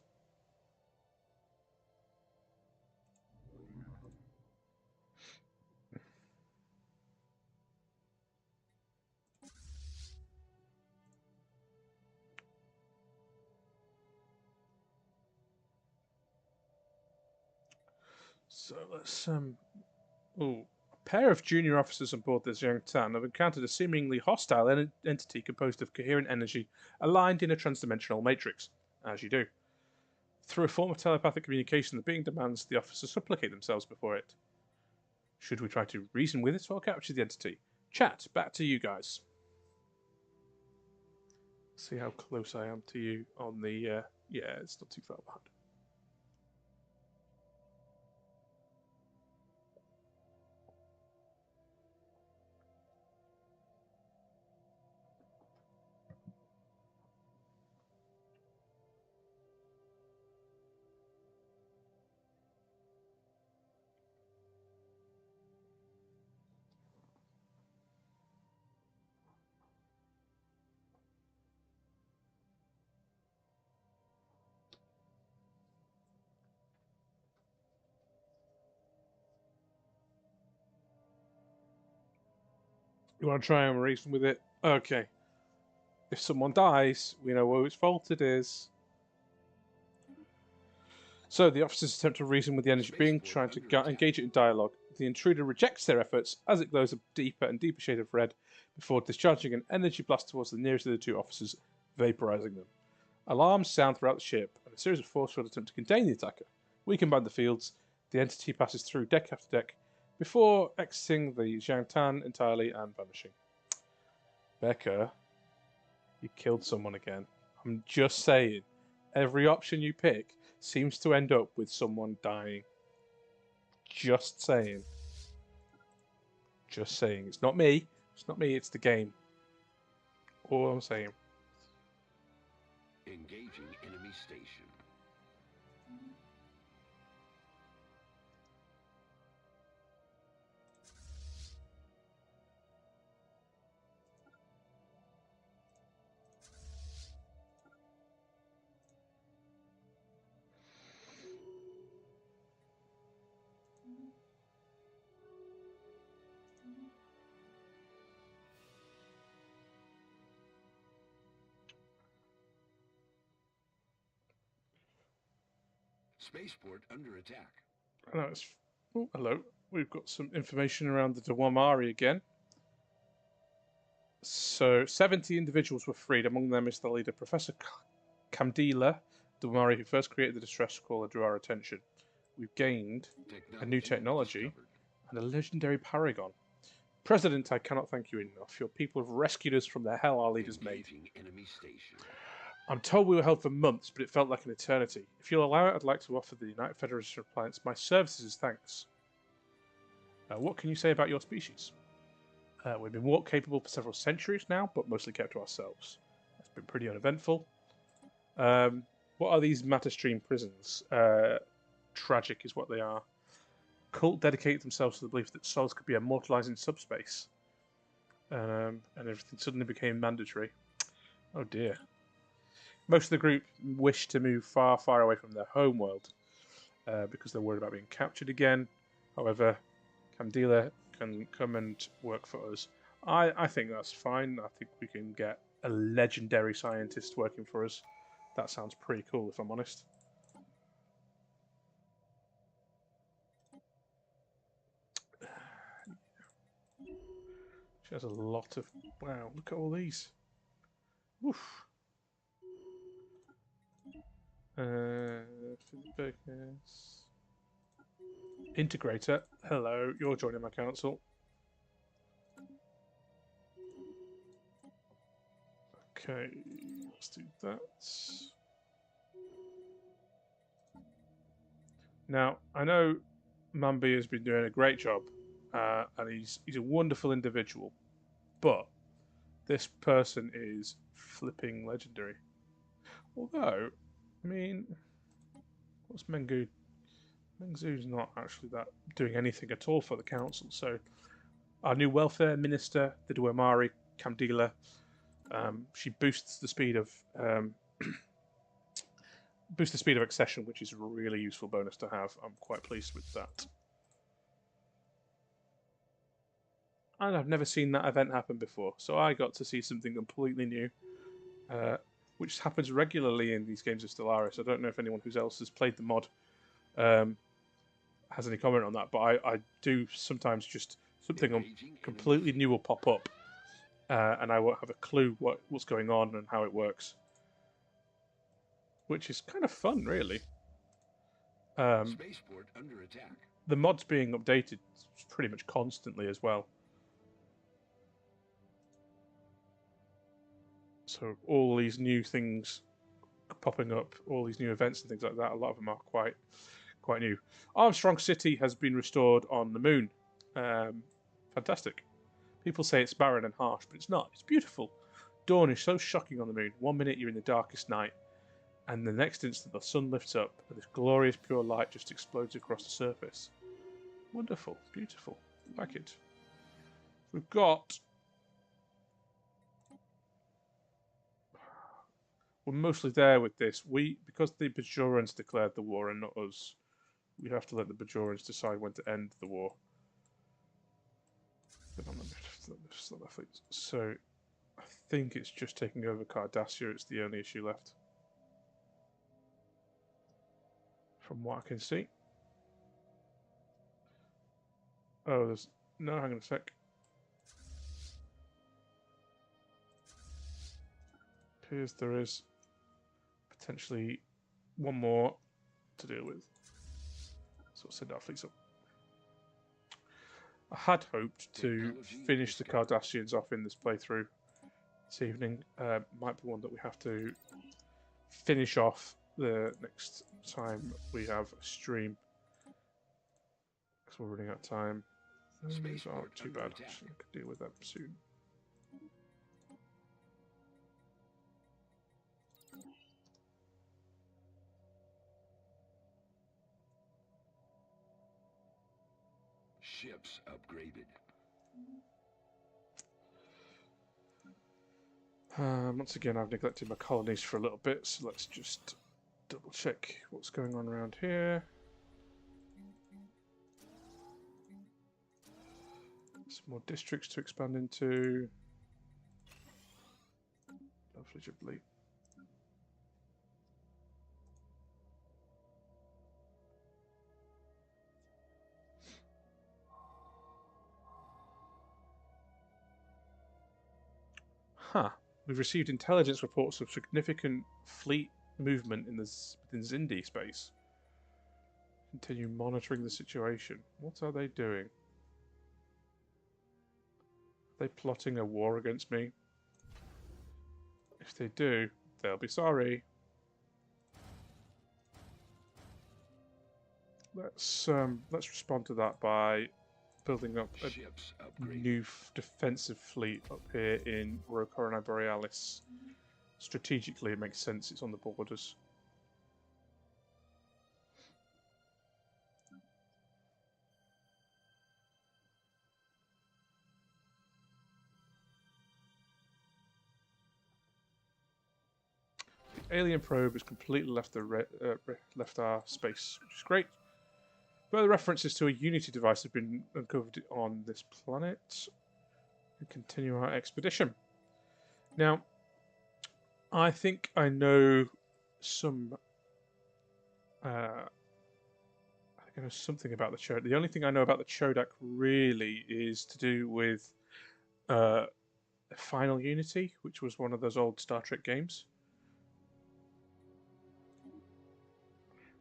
So let's oh, a pair of junior officers on board the Jiangtan have encountered a seemingly hostile entity composed of coherent energy aligned in a transdimensional matrix, as you do. Through a form of telepathic communication, the being demands the officers supplicate themselves before it. Should we try to reason with it or capture the entity? Chat, back to you guys. See how close I am to you on the... yeah, it's not too far behind. You want to try and reason with it? Okay. If someone dies, we know whose fault it is. So the officers attempt to reason with the energy being, trying to engage it in dialogue. The intruder rejects their efforts as it glows a deeper and deeper shade of red before discharging an energy blast towards the nearest of the two officers, vaporizing them. Alarms sound throughout the ship, and a series of forceful attempts to contain the attacker. We combine the fields. The entity passes through deck after deck before exiting the Jiangtan entirely and vanishing. Becca, you killed someone again. I'm just saying, every option you pick seems to end up with someone dying. Just saying. Just saying. It's not me. It's not me, it's the game. All I'm saying. Engaging enemy station. Spaceport under attack. Hello, hello. We've got some information around the Dwamari again. So, 70 individuals were freed. Among them is the leader, Professor Camdila Dwamari, who first created the distress call that drew our attention. We've gained a new technology and a legendary paragon. President, I cannot thank you enough. Your people have rescued us from the hell our leaders made. Enemy station. I'm told we were held for months, but it felt like an eternity. If you'll allow it, I'd like to offer the United Federation of Planets my services as thanks. What can you say about your species? We've been warp capable for several centuries now, but mostly kept to ourselves. It's been pretty uneventful. What are these matter stream prisons? Tragic is what they are. Cult dedicated themselves to the belief that souls could be immortalized in subspace. And everything suddenly became mandatory. Oh dear. Most of the group wish to move far, far away from their home world because they're worried about being captured again. However, Camdila can come and work for us. I think that's fine. I think we can get a legendary scientist working for us. That sounds pretty cool, if I'm honest. She has a lot of... Wow, look at all these. Oof. Integrator, hello, you're joining my council. Okay, let's do that. Now, I know Mambi has been doing a great job, and he's a wonderful individual, but this person is flipping legendary. Although, I mean, what's Mengu? Mengzu's not actually that doing anything at all for the council. So, our new welfare minister, the Dwamari Camdila, she boosts the speed of accession, which is a really useful bonus to have. I'm quite pleased with that. And I've never seen that event happen before, so I got to see something completely new, which happens regularly in these games of Stellaris. I don't know if anyone who else has played the mod has any comment on that, but I do sometimes just something completely new will pop up, and I won't have a clue what's going on and how it works, which is kind of fun, really. Spaceport under attack. The mod's being updated pretty much constantly as well. So all these new things popping up, all these new events and things like that, a lot of them are quite new. Armstrong City has been restored on the moon. Fantastic. People say it's barren and harsh, but it's not. It's beautiful. Dawn is so shocking on the moon. 1 minute you're in the darkest night, and the next instant the sun lifts up, and this glorious pure light just explodes across the surface. Wonderful. Beautiful. Like it. We've got... We're mostly there with this. Because the Bajorans declared the war and not us, we have to let the Bajorans decide when to end the war. So, I think it's just taking over Cardassia. It's the only issue left, from what I can see. Oh, there's... No, hang on a sec. Appears there is potentially one more to deal with. So we'll send our fleets up. I had hoped to finish the Cardassians off in this playthrough this evening. Might be one that we have to finish off the next time we have a stream, because we're running out of time. These aren't too bad. I can deal with them soon. Ships upgraded. Once again, I've neglected my colonies for a little bit, so let's just double check what's going on around here. Some more districts to expand into. Lovely. Huh. We've received intelligence reports of significant fleet movement in within Zindi space. Continue monitoring the situation. What are they doing? Are they plotting a war against me? If they do, they'll be sorry. Let's respond to that by building up a new defensive fleet up here in Corona Borealis. Strategically, it makes sense. It's on the borders. The alien probe has completely left left our space, which is great. Further references to a Unity device have been uncovered on this planet. We continue our expedition. Now, I think I know some. I think I know something about the Chodak. The only thing I know about the Chodak really is to do with Final Unity, which was one of those old Star Trek games.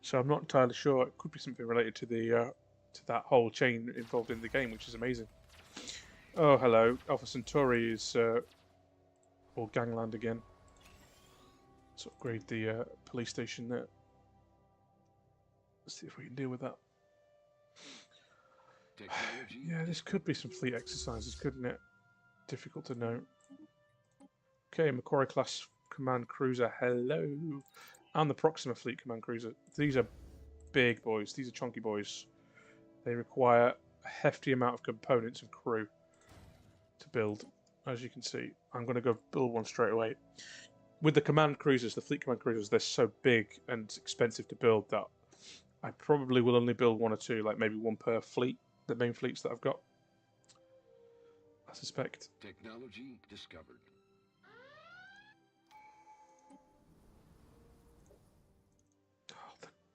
So I'm not entirely sure. It could be something related to the to that whole chain involved in the game, which is amazing. Oh, hello. Alpha Centauri is all gangland again. Let's upgrade the police station there. Let's see if we can deal with that. Yeah, this could be some fleet exercises, couldn't it? Difficult to know. Okay, Macquarie class command cruiser. Hello. And the Proxima Fleet Command Cruiser. These are big boys. These are chunky boys. They require a hefty amount of components and crew to build. As you can see, I'm going to go build one straight away. With the command cruisers, the Fleet Command Cruisers, they're so big and expensive to build that I probably will only build one or two, like maybe one per fleet, the main fleets that I've got. I suspect. Technology discovered.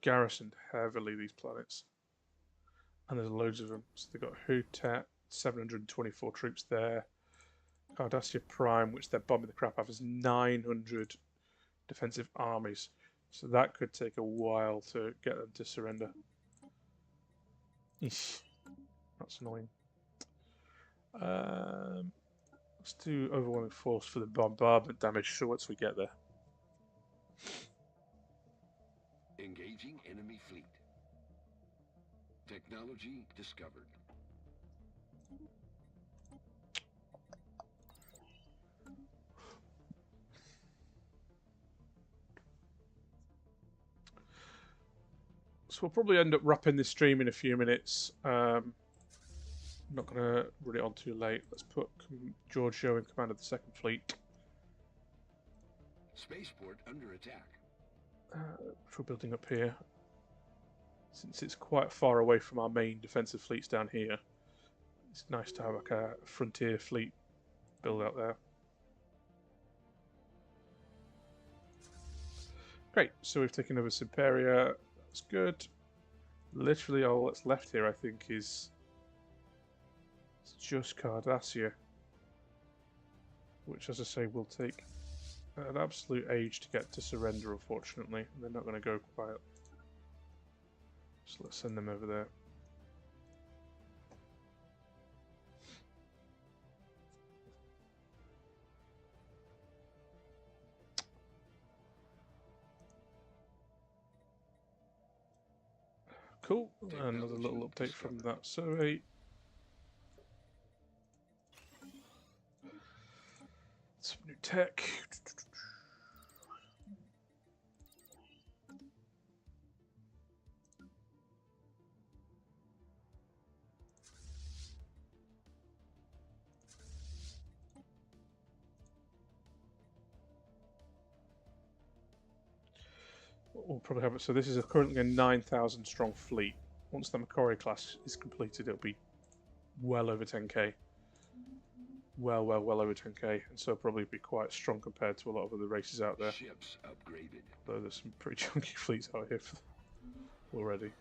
Garrisoned heavily, these planets, and there's loads of them. So they've got Hutet, 724 troops there. Cardassia Prime, which they're bombing the crap out of, is 900 defensive armies. So that could take a while to get them to surrender. Eesh. That's annoying. Let's do overwhelming force for the bombardment damage. So once we get there. Engaging enemy fleet. Technology discovered. So we'll probably end up wrapping this stream in a few minutes. I'm not going to run it on too late. Let's put Giorgio in command of the second fleet. Spaceport under attack. For building up here, since it's quite far away from our main defensive fleets down here, it's nice to have like a frontier fleet build out there. Great, so we've taken over Simperia. That's good. Literally all that's left here, I think, is just Cardassia, which, as I say, will take an absolute age to get to surrender, unfortunately. They're not going to go quiet. So let's send them over there. Cool. Another little update from that survey. Some new tech. We'll probably have it. So this is currently a 9,000 strong fleet. Once the Macquarie class is completed, it'll be well over 10k. Well over 10k, and so probably be quite strong compared to a lot of other races out there. Ships upgraded. Though there's some pretty chunky fleets out here already.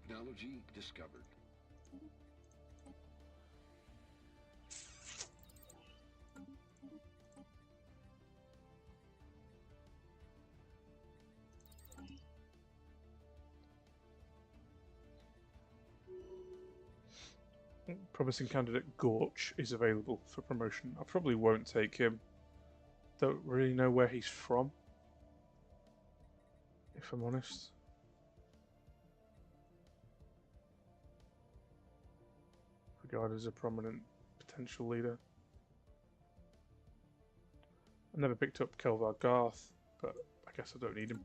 Technology discovered. Promising candidate Gorch is available for promotion. I probably won't take him. Don't really know where he's from, if I'm honest. Regarded as a prominent potential leader. I never picked up Kelvar Garth, but I guess I don't need him.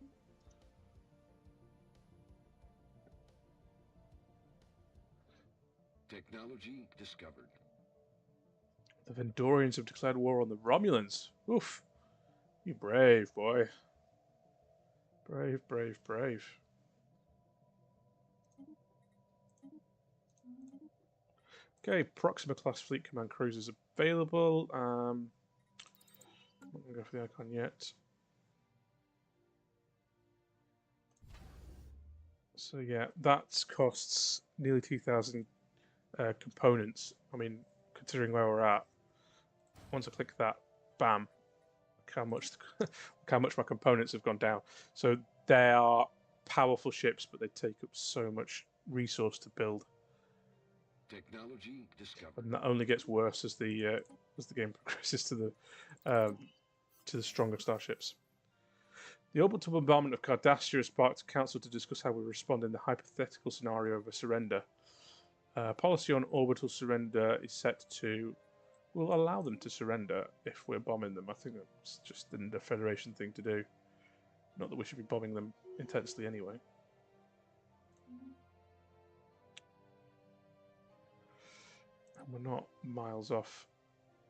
Technology discovered. The Vendorians have declared war on the Romulans. Oof. You brave boy. Brave, brave, brave. Okay, Proxima class fleet command cruisers available. I'm not going to go for the icon yet. So yeah, that costs nearly 2,000 components. I mean, considering where we're at, once I click that, bam, look how much my components have gone down. So they are powerful ships, but they take up so much resource to build. Technology discovered. And that only gets worse as the game progresses to the stronger starships. The orbital bombardment of Cardassia has sparked a council to discuss how we respond in the hypothetical scenario of a surrender. Policy on orbital surrender is set to will allow them to surrender if we're bombing them. I think that's just the Federation thing to do. Not that we should be bombing them intensely anyway. And we're not miles off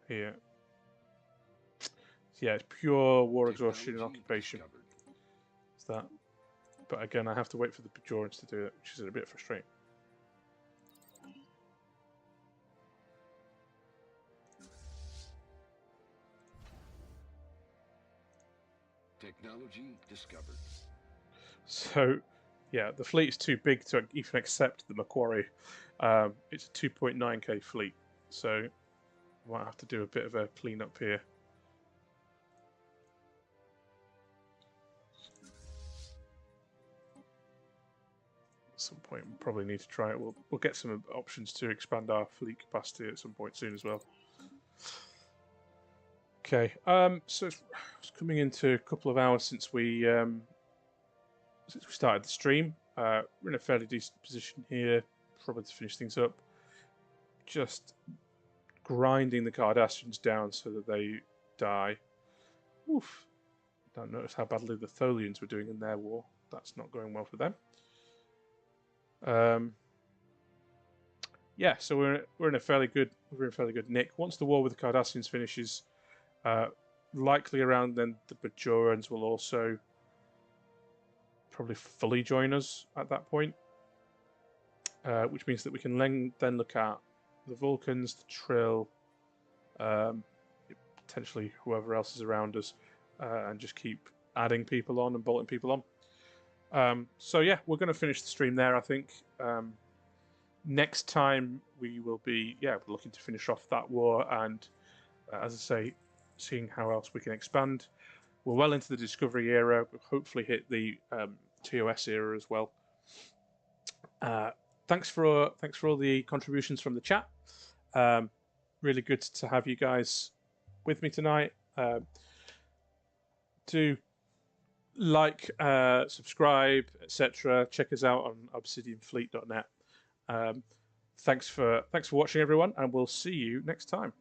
here. Yeah, it's pure war exhaustion and occupation. It's that. But again, I have to wait for the Bajorans to do it, which is a bit frustrating. Technology discovered. So, yeah, the fleet is too big to even accept the Macquarie. It's a 2.9k fleet, so I might have to do a bit of a clean-up here. At some point, we'll probably need to try it. We'll get some options to expand our fleet capacity at some point soon as well. Okay, so it's coming into a couple of hours since we started the stream. We're in a fairly decent position here, probably to finish things up. Just grinding the Cardassians down so that they die. Oof. Don't notice how badly the Tholians were doing in their war. That's not going well for them. Yeah, so we're in a fairly good nick. Once the war with the Cardassians finishes, likely around then the Bajorans will also probably fully join us at that point, which means that we can then look at the Vulcans, the Trill, potentially whoever else is around us, and just keep adding people on and bolting people on. So yeah, we're going to finish the stream there, I think. Next time we will be looking to finish off that war and, as I say, seeing how else we can expand. We're well into the Discovery era. We'll hopefully hit the TOS era as well. Thanks for all the contributions from the chat. Really good to have you guys with me tonight. Do like, subscribe, etc. Check us out on obsidianfleetdotnet. Thanks for watching, everyone, and we'll see you next time.